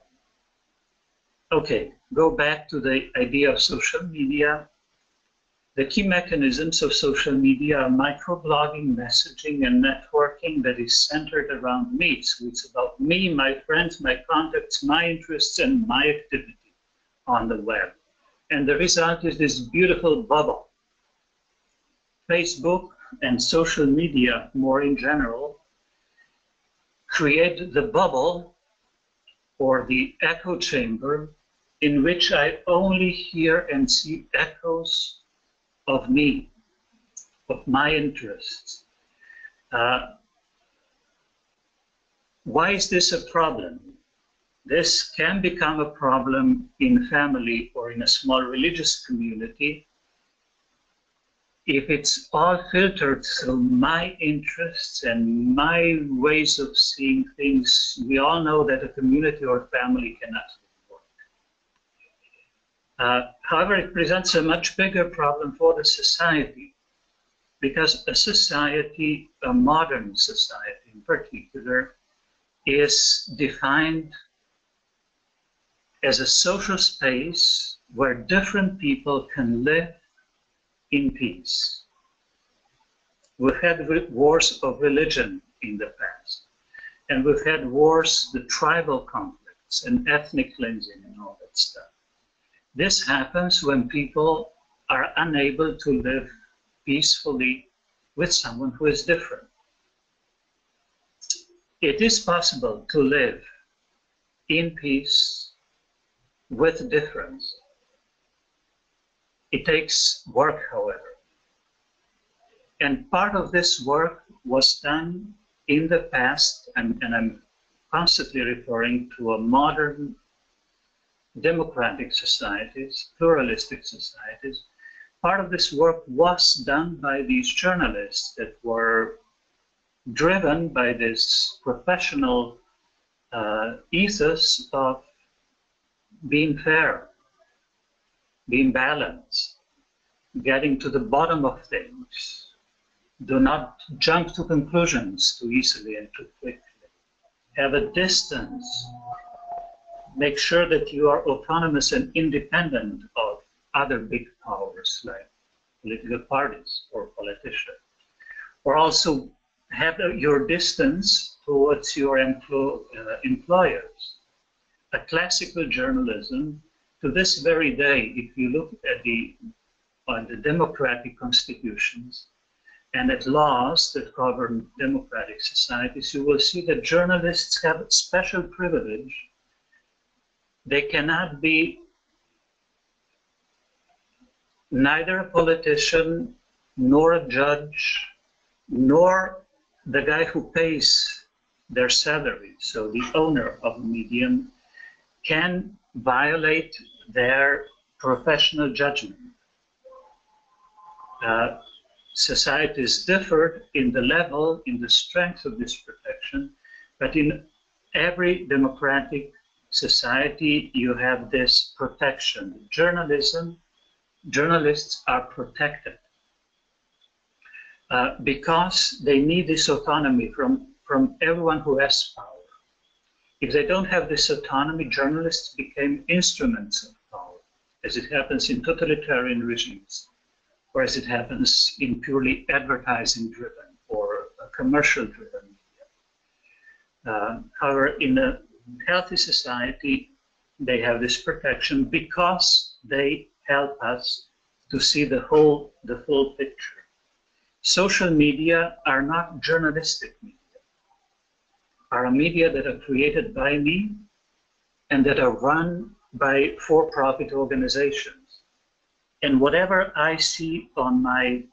Okay, go back to the idea of social media. The key mechanisms of social media are microblogging, messaging, and networking that is centered around me. So it's about me, my friends, my contacts, my interests, and my activity on the web. And the result is this beautiful bubble. Facebook and social media, more in general, create the bubble or the echo chamber in which I only hear and see echoes of me, of my interests. Why is this a problem? This can become a problem in family or in a small religious community if it's all filtered through my interests and my ways of seeing things. We all know that a community or family cannot work. However, it presents a much bigger problem for the society, because a society, a modern society in particular, is defined as a social space where different people can live in peace. We've had wars of religion in the past, and we've had wars, the tribal conflicts and ethnic cleansing and all that stuff. This happens when people are unable to live peacefully with someone who is different. It is possible to live in peace with difference. It takes work, however. And part of this work was done in the past, and I'm constantly referring to a modern democratic societies, pluralistic societies. Part of this work was done by these journalists that were driven by this professional ethos of being fair, being balanced, getting to the bottom of things. Do not jump to conclusions too easily and too quickly. Have a distance. Make sure that you are autonomous and independent of other big powers like political parties or politicians. Or also have your distance towards your employers. A classical journalism, to this very day, if you look at the democratic constitutions and at laws that govern democratic societies, you will see that journalists have a special privilege. They cannot be neither a politician, nor a judge, nor the guy who pays their salary. So the owner of a medium can violate their professional judgment. Societies differ in the level, in the strength of this protection, but in every democratic society you have this protection. Journalists are protected because they need this autonomy from everyone who has power. If they don't have this autonomy, journalists became instruments of power, as it happens in totalitarian regimes, or as it happens in purely advertising-driven or commercial-driven media. However, in a healthy society, they have this protection because they help us to see the full picture. Social media are not journalistic media, are media that are created by me and that are run by for-profit organizations. And whatever I see on my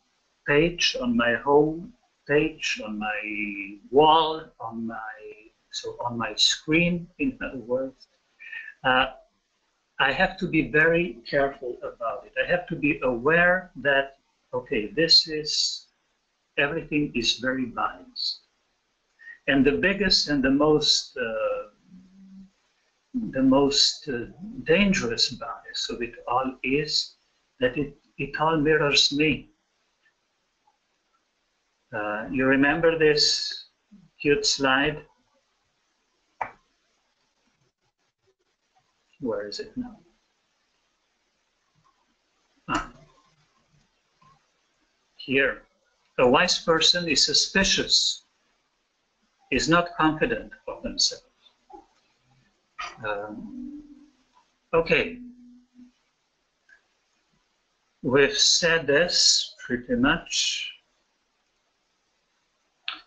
page, on my home page, on my wall, on my screen, in other words, I have to be very careful about it. I have to be aware that, okay, everything is very biased. And the biggest and the most the most dangerous bias of it all is that it all mirrors me. You remember this cute slide? Where is it now? Here. A wise person is suspicious, is not confident of themselves. Okay. We've said this pretty much.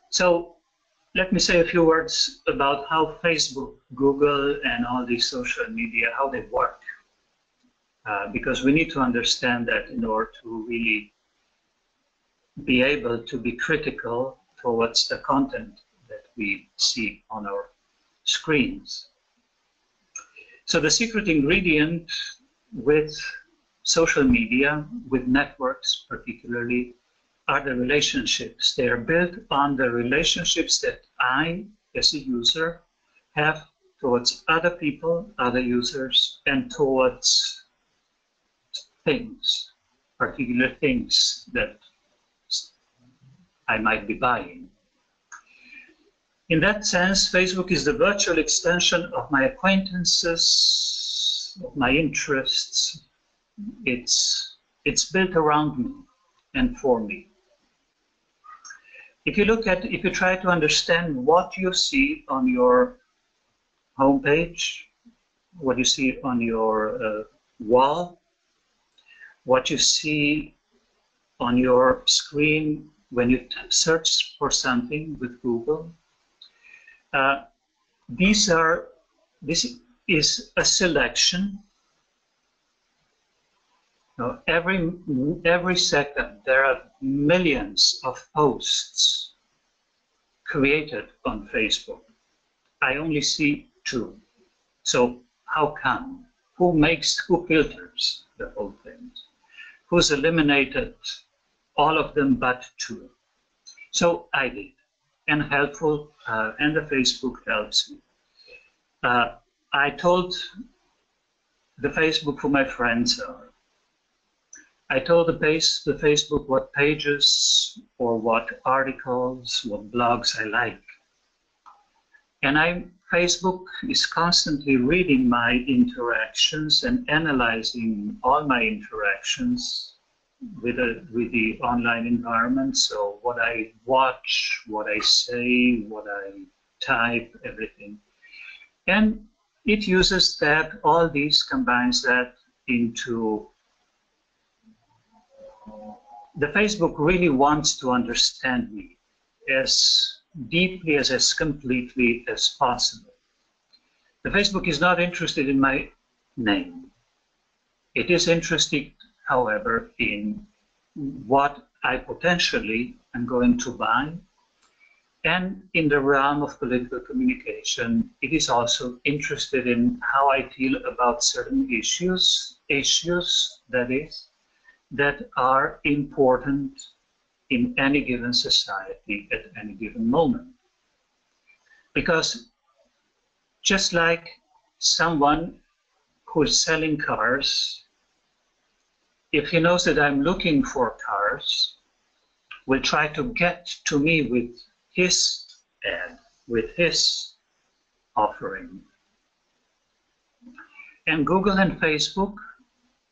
So let me say a few words about how Facebook, Google, and all these social media, how they work. Because we need to understand that in order to really be able to be critical towards the content that we see on our screens. So the secret ingredient with social media, with networks particularly, are the relationships. They are built on the relationships that I, as a user, have towards other people, other users, and towards things, particular things that I might be buying. In that sense, Facebook is the virtual extension of my acquaintances, of my interests. It's built around me and for me. If you try to understand what you see on your homepage, what you see on your wall, what you see on your screen when you search for something with Google, this is a selection. Now, every second there are millions of posts created on Facebook. I only see 2. So how come? Who filters the whole thing? Who's eliminated all of them but 2? So I did, and helpful, and the Facebook helps me. I told the Facebook who my friends are. I told the Facebook what pages or what articles, what blogs I like. And Facebook is constantly reading my interactions and analyzing all my interactions with the online environment. So what I watch, what I say, what I type, everything. And it uses that, all these combines that into the Facebook really wants to understand me as deeply, as completely as possible. The Facebook is not interested in my name. It is interested, however, in what I potentially am going to buy. And in the realm of political communication, it is also interested in how I feel about certain issues that are important in any given society at any given moment. Because just like someone who is selling cars, if he knows that I'm looking for cars, will try to get to me with his ad, with his offering. And Google and Facebook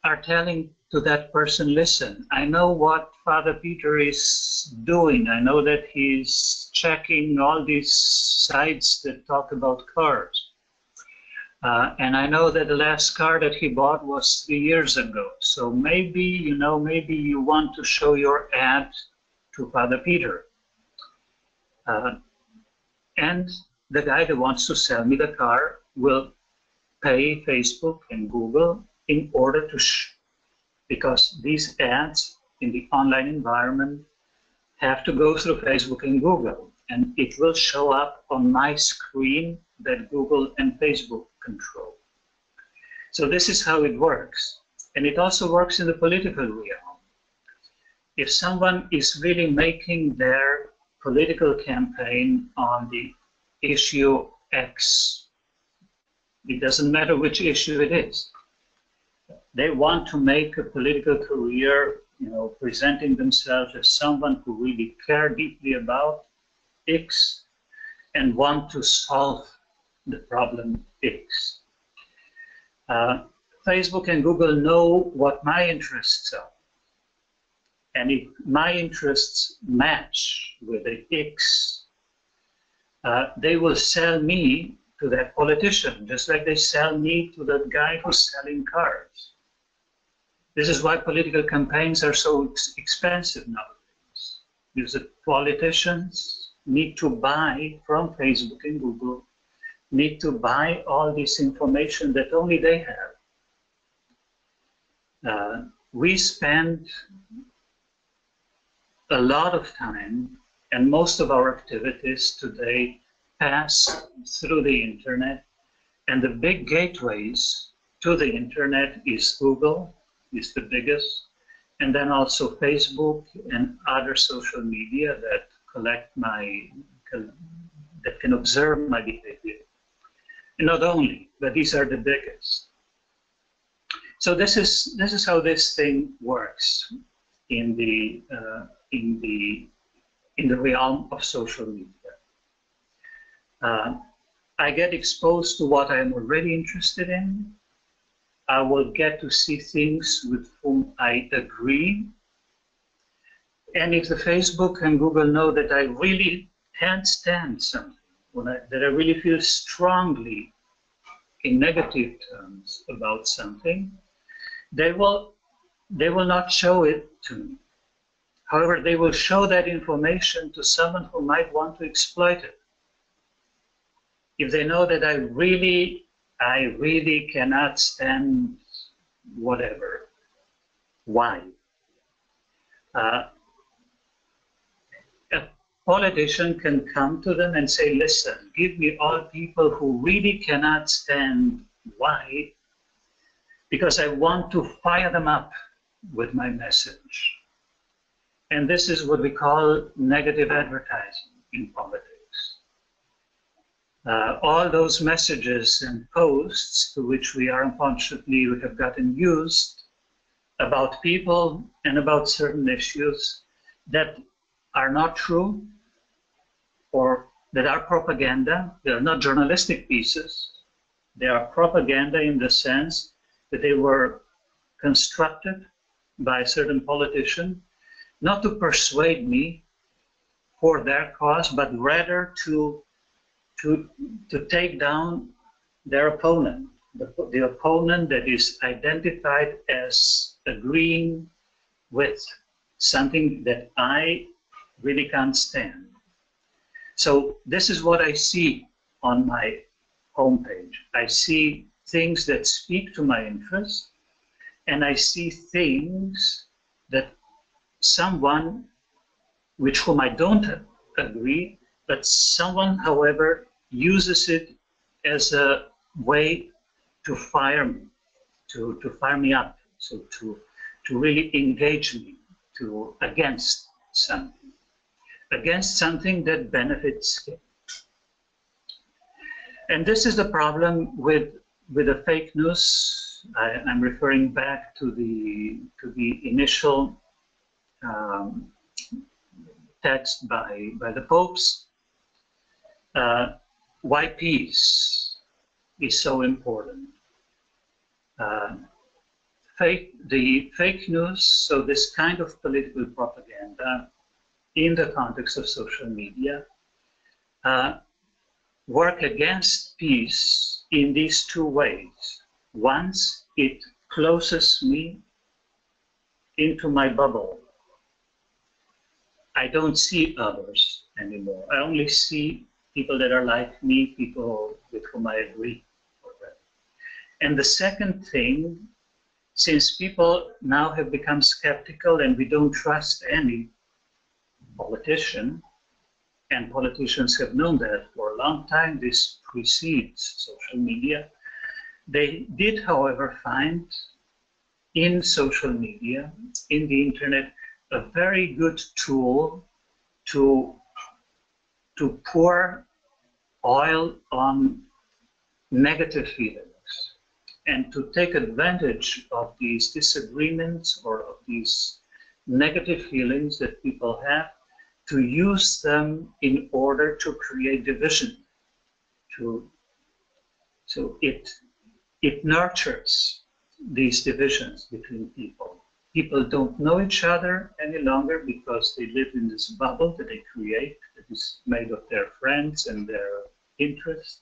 are telling to that person, listen, I know what Father Peter is doing. I know that he's checking all these sites that talk about cars. And I know that the last car that he bought was 3 years ago. So maybe you want to show your ad to Father Peter. And the guy that wants to sell me the car will pay Facebook and Google in order to because these ads in the online environment have to go through Facebook and Google, and it will show up on my screen that Google and Facebook control. So this is how it works. And it also works in the political realm. If someone is really making their political campaign on the issue X, It doesn't matter which issue it is. They want to make a political career, presenting themselves as someone who really care deeply about X and want to solve the problem X. Facebook and Google know what my interests are. And if my interests match with the X, they will sell me to that politician, just like they sell me to that guy who's selling cars. This is why political campaigns are so expensive nowadays, because the politicians need to buy from Facebook and Google, need to buy all this information that only they have. We spend a lot of time, and most of our activities today pass through the internet, and the big gateways to the internet is Google, is the biggest, and then also Facebook and other social media that that can observe my behavior. And not only, but these are the biggest. So this is how this thing works in the realm of social media. I get exposed to what I am already interested in. I will get to see things with whom I agree. And if the Facebook and Google know that I really can't stand something, that I really feel strongly in negative terms about something, they will not show it to me. However, they will show that information to someone who might want to exploit it. If they know that I really cannot stand whatever. Why? A politician can come to them and say, listen, give me all people who really cannot stand why, because I want to fire them up with my message. And this is what we call negative advertising in politics. All those messages and posts to which we have gotten used about people and about certain issues that are not true or that are propaganda. They are not journalistic pieces. They are propaganda in the sense that they were constructed by a certain politician, not to persuade me for their cause, but rather to take down their opponent, the opponent that is identified as agreeing with something that I really can't stand. So this is what I see on my homepage. I see things that speak to my interest, and I see things that someone with whom I don't agree, but someone, however, uses it as a way to fire me, to fire me up, so to really engage me against something that benefits him. And this is the problem with the fake news. I'm referring back to the initial text by the popes. Why peace is so important. The fake news, so this kind of political propaganda in the context of social media, work against peace in these two ways. Once, it closes me into my bubble. I don't see others anymore. I only see people that are like me, people with whom I agree already. And the second thing, since people now have become skeptical and we don't trust any politician, and politicians have known that for a long time, this precedes social media, they did, however, find in social media, in the internet, a very good tool to pour oil on negative feelings, and to take advantage of these disagreements or of these negative feelings that people have, to use them in order to create division. So it nurtures these divisions between people. People don't know each other any longer because they live in this bubble that they create that is made of their friends and their interests.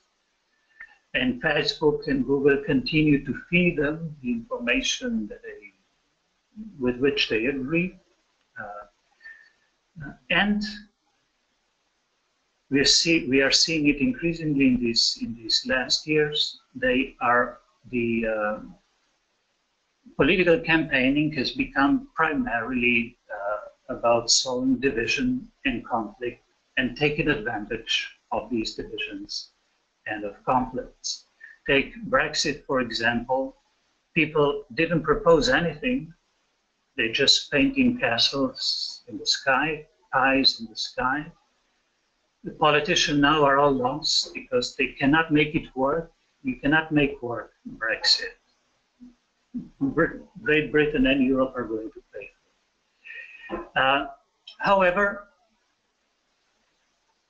And Facebook and Google continue to feed them the information that with which they agree. And we are seeing it increasingly in these last years. The political campaigning has become primarily about solving division and conflict and taking advantage of these divisions and of conflicts. Take Brexit, for example. People didn't propose anything. They just painting castles in the sky, eyes in the sky. The politicians now are all lost because they cannot make it work. You cannot make work Brexit. Great Britain and Europe are going to pay for it. However,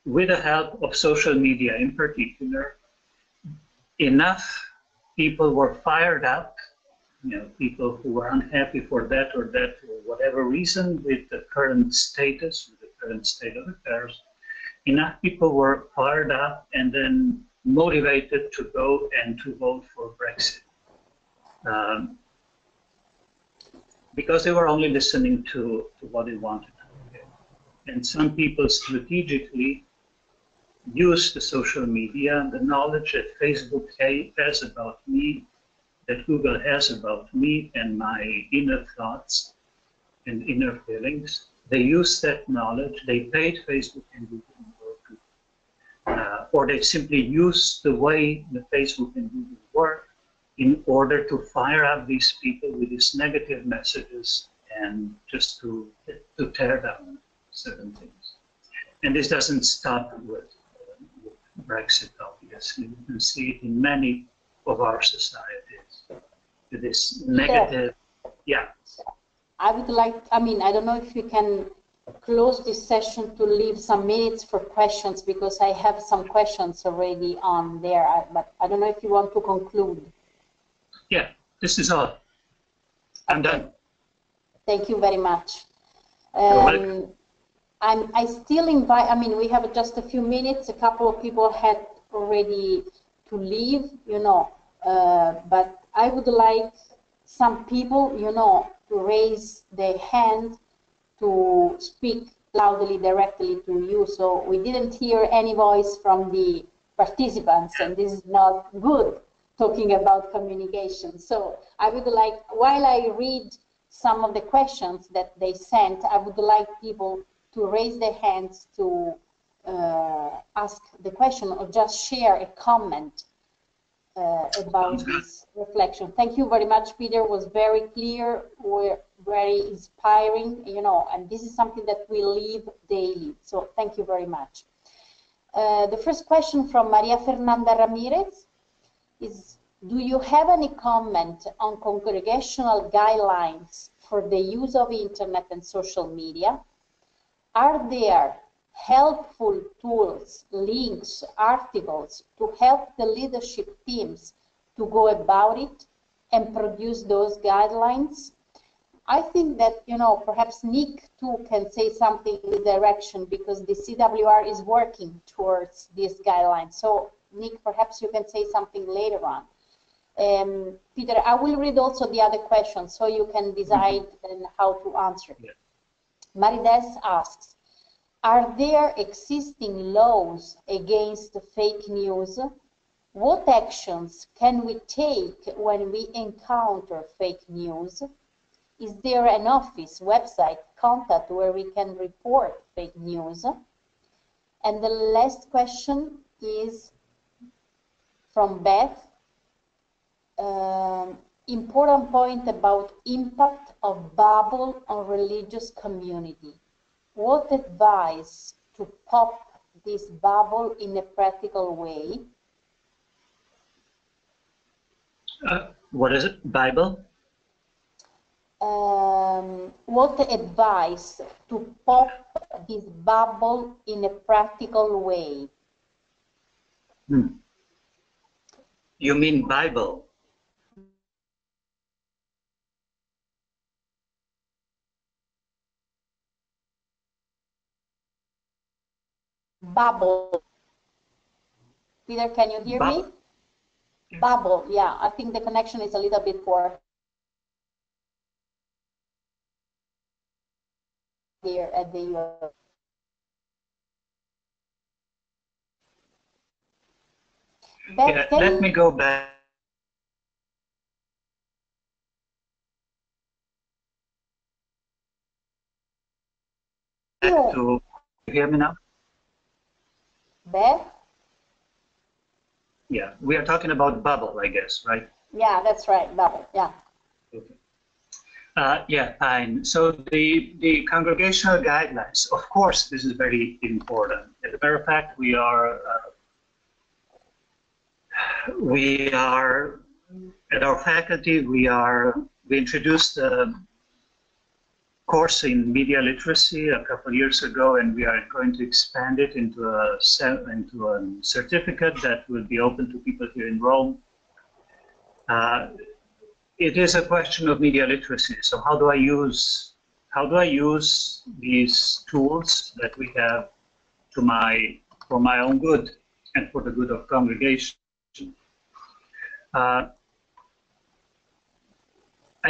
with the help of social media in particular, enough people were fired up, people who were unhappy for that or whatever reason with the current status, with the current state of affairs. Enough people were fired up and then motivated to go and to vote for Brexit. Because they were only listening to what they wanted to hear. And some people strategically use the social media, the knowledge that Facebook has about me, that Google has about me and my inner thoughts and inner feelings. They use that knowledge, they paid Facebook and Google, or they simply use the way the Facebook and Google work in order to fire up these people with these negative messages and just to tear down certain things. And this doesn't stop with Brexit, obviously. We can see it in many of our societies. With this negative, yeah. I would like, I don't know if we can close this session to leave some minutes for questions, because I have some questions already on there, but I don't know if you want to conclude. Yeah, this is all. I'm done. Thank you very much. You're welcome. I still invite, we have just a few minutes. A couple of people had already to leave, but I would like some people, to raise their hand to speak loudly, directly to you. So we didn't hear any voice from the participants, and this is not good, talking about communication. So I would like, while I read some of the questions that they sent, I would like people to raise their hands to ask the question or just share a comment about this reflection. Thank you very much, Peter. It was very clear, very inspiring, and this is something that we live daily. So thank you very much. The first question from Maria Fernanda Ramirez is, do you have any comment on congregational guidelines for the use of internet and social media? Are there helpful tools, links, articles to help the leadership teams to go about it and produce those guidelines? I think that, perhaps Nick too can say something in this direction, because the CWR is working towards these guidelines. So Nick, perhaps you can say something later on. Peter, I will read also the other questions so you can decide how to answer. Yeah. Marides asks, are there existing laws against fake news? What actions can we take when we encounter fake news? Is there an office, website, contact where we can report fake news? And the last question is from Beth. Important point about impact of Bible on religious community. What advice to pop this bubble in a practical way? What is it? Bible? What advice to pop this bubble in a practical way? You mean Bible? Bubble. Peter, can you hear me? Bubble, yeah. I think the connection is a little bit poor here at the US. Yeah, let me go back to, you hear me now? Beth? Yeah, we are talking about bubble, I guess, right? Yeah, that's right, bubble, yeah. Okay. Yeah, fine. So the congregational guidelines, of course, this is very important. As a matter of fact, we are at our faculty, we introduced a course in media literacy a couple of years ago, and we are going to expand it into a certificate that will be open to people here in Rome. It is a question of media literacy. So how do I use these tools that we have for my own good and for the good of congregation? I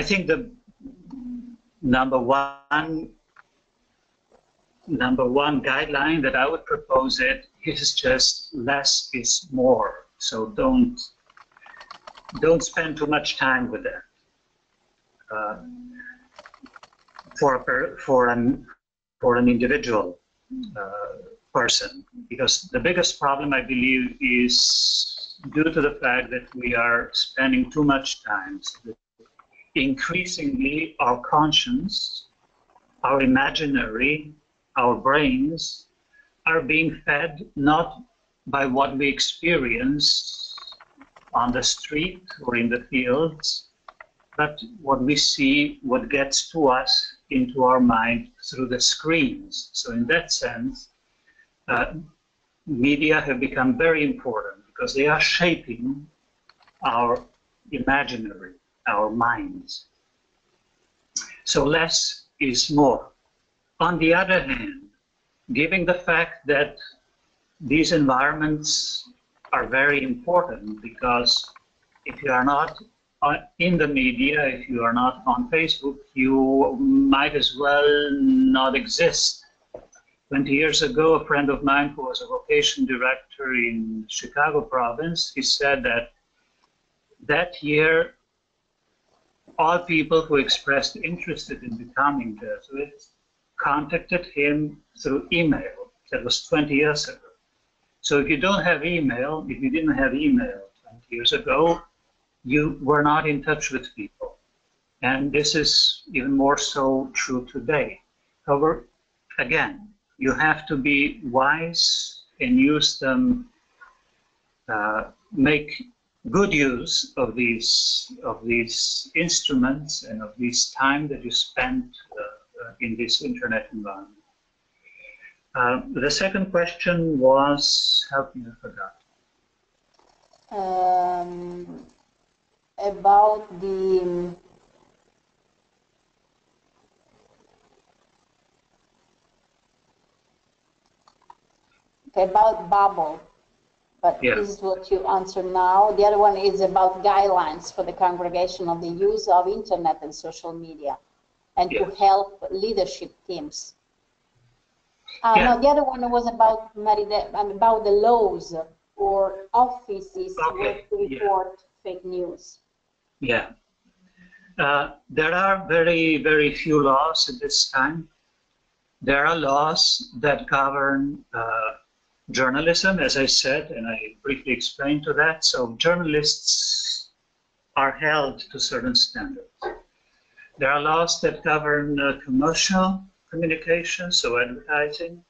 think the number one guideline that I would propose is just less is more. So don't spend too much time with that. For an individual person, because the biggest problem, I believe, is due to the fact that we are spending too much time. So increasingly, our conscience, our imaginary, our brains are being fed not by what we experience on the street or in the fields, but what we see, what gets to us into our mind through the screens. So in that sense, media have become very important because they are shaping our imaginary, our minds. So less is more. On the other hand, given the fact that these environments are very important, because if you are not in the media, if you are not on Facebook, you might as well not exist. 20 years ago, a friend of mine who was a vocation director in Chicago province, he said that year, all people who expressed interest in becoming Jesuits contacted him through email. That was 20 years ago. So if you don't have email, if you didn't have email 20 years ago, you were not in touch with people. And this is even more so true today. However, again, you have to be wise and use them, make good use of these instruments and of this time that you spend in this internet environment. The second question was, help me, I forgot. About the about bubble, but Yeah. this is what you answer now. The other one is about guidelines for the congregation of the use of internet and social media, and to help leadership teams. No, the other one was about the laws or offices where to report fake news. Yeah. There are very, very few laws at this time. There are laws that govern journalism, as I said, and I briefly explained to that. So journalists are held to certain standards. There are laws that govern commercial communication, so advertising.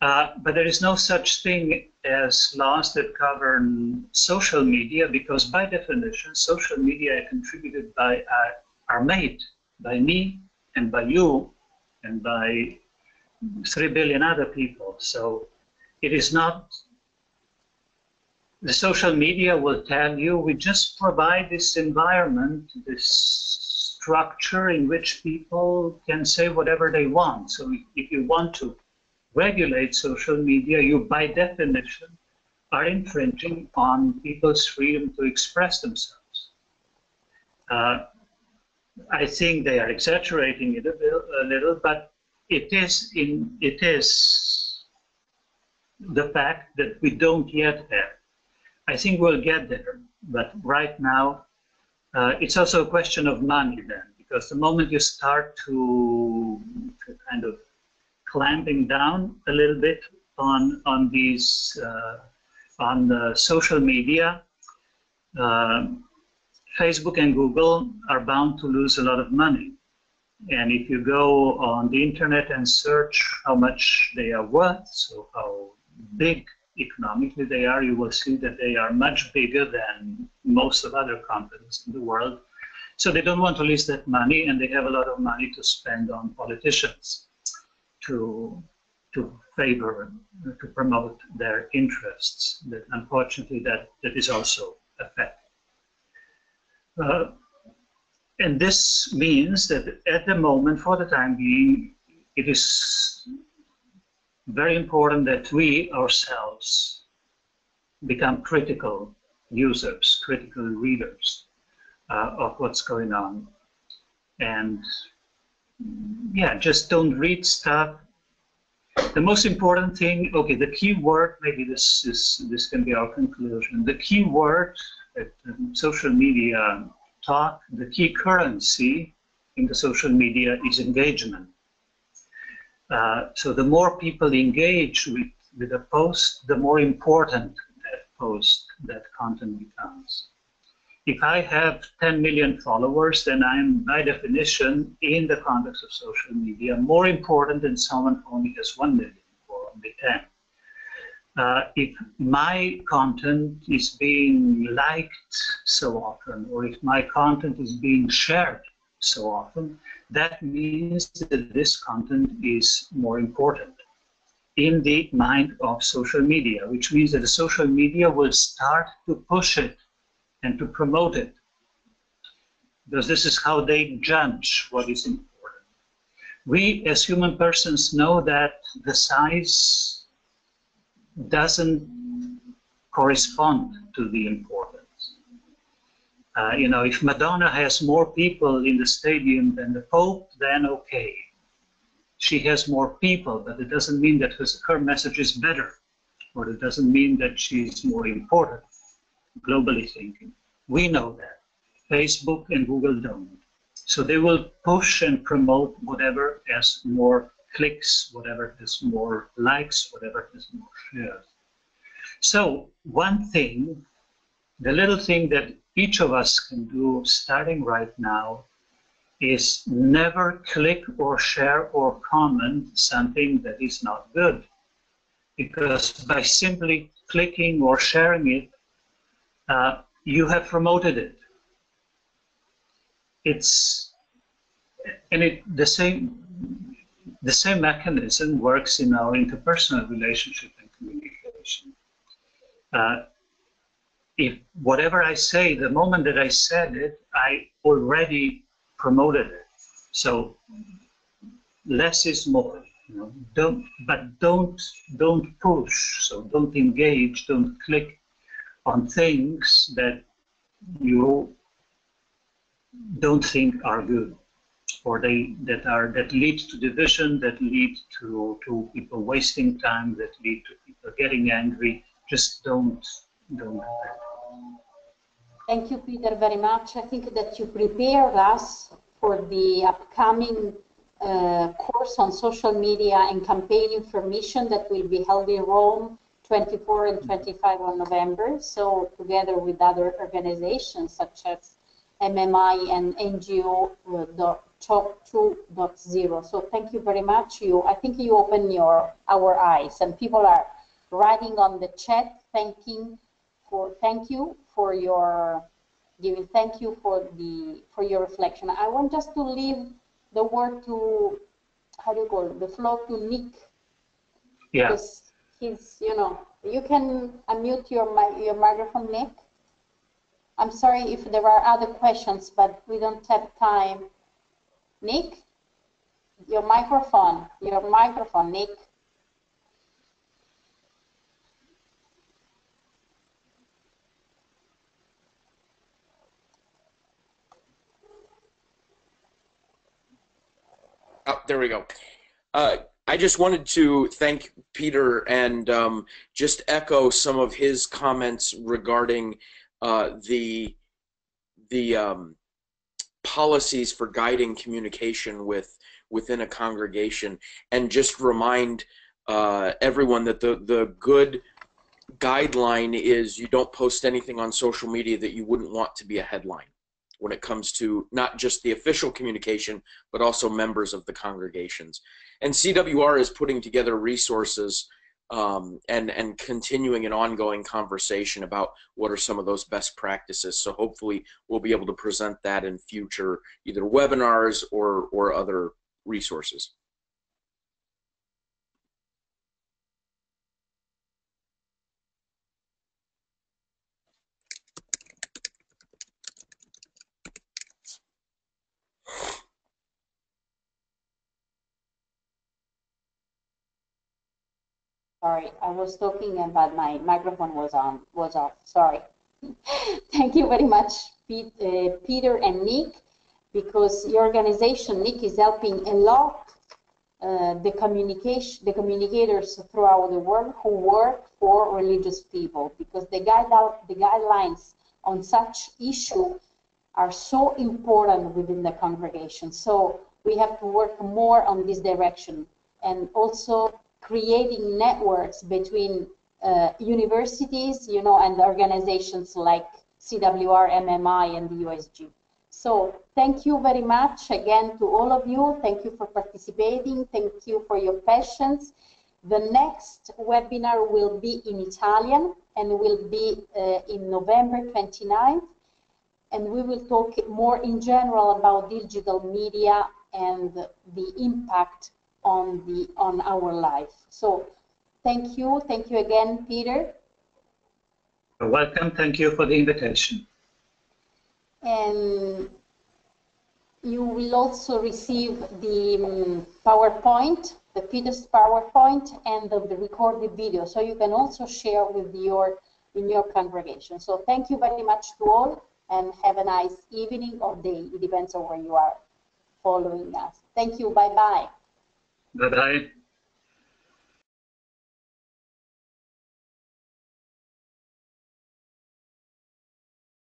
But there is no such thing as laws that govern social media, because by definition, social media are contributed by, are made by me and by you and by 3 billion other people. So it is not, the social media will tell you, we just provide this environment, this structure in which people can say whatever they want. So if you want to regulate social media, you by definition are infringing on people's freedom to express themselves. I think they are exaggerating it a little, but it is the fact that we don't yet have. I think we'll get there, but right now it's also a question of money then, because the moment you start to kind of clamping down a little bit on these social media, Facebook and Google are bound to lose a lot of money. And if you go on the internet and search how much they are worth, so how big economically they are, you will see that they are much bigger than most of other companies in the world. So they don't want to lose that money, and they have a lot of money to spend on politicians to favor, to promote their interests. That unfortunately that is also a fact. And this means that at the moment, for the time being, it is very important that we ourselves become critical users, critical readers of what's going on. And yeah, just don't read stuff. The most important thing, okay, the key word, maybe this can be our conclusion. The key word at social media talk, the key currency in the social media is engagement. So the more people engage with a post, the more important that post, that content becomes. If I have 10 million followers, then I'm by definition, in the context of social media, more important than someone who only has 1 million or only 10. If my content is being liked so often, or if my content is being shared so often, that means that this content is more important in the mind of social media, which means that the social media will start to push it and to promote it, because this is how they judge what is important. We as human persons know that the size doesn't correspond to the importance. You know, if Madonna has more people in the stadium than the Pope, then okay. She has more people, but it doesn't mean that her message is better, or it doesn't mean that she's more important, globally thinking. We know that. Facebook and Google don't. So they will push and promote whatever has more clicks, whatever has more likes, whatever has more shares. So one thing, the little thing that each of us can do starting right now, is never click or share or comment something that is not good. Because by simply clicking or sharing it, you have promoted it. The same mechanism works in our interpersonal relationship and communication. If whatever I say, the moment that I said it, I already promoted it. So less is more. You know, don't push. So don't engage. Don't click on things that you don't think are good, or that lead to division, that lead to people wasting time, that lead to people getting angry. Just don't do that. Thank you, Peter, very much. I think that you prepared us for the upcoming course on social media and campaign information that will be held in Rome 24 and 25 on November. So together with other organizations such as MMI and NGO Talk 2.0. So thank you very much. I think you open our eyes, and people are writing on the chat, thank you for your giving, thank you for your reflection. I want just to leave the word to, how do you call it, the floor to Nick. Yeah. Because he's, you can unmute your microphone, Nick. I'm sorry if there are other questions, but we don't have time. Nick, your microphone, Nick. Oh, there we go. I just wanted to thank Peter and just echo some of his comments regarding the policies for guiding communication within a congregation, and just remind everyone that the good guideline is you don't post anything on social media that you wouldn't want to be a headline when it comes to not just the official communication, but also members of the congregations. And CWR is putting together resources and continuing an ongoing conversation about what are some of those best practices. So hopefully we'll be able to present that in future either webinars or other resources. Sorry, I was talking but my microphone was off. Sorry. Thank you very much, Peter and Nick, because your organization, Nick, is helping a lot the communicators throughout the world who work for religious people, because the guidelines on such issue are so important within the congregation. So we have to work more on this direction, and also creating networks between universities, and organizations like CWR, MMI, and the USG. So thank you very much again to all of you. Thank you for participating. Thank you for your patience. The next webinar will be in Italian and will be in November 29th. And we will talk more in general about digital media and the impact on our life. So thank you again, Peter. You're welcome. Thank you for the invitation. And you will also receive the PowerPoint, the Peter's PowerPoint, and the recorded video, so you can also share with in your congregation. So thank you very much to all, and have a nice evening or day. It depends on where you are following us. Thank you. Bye-bye. Bye-bye.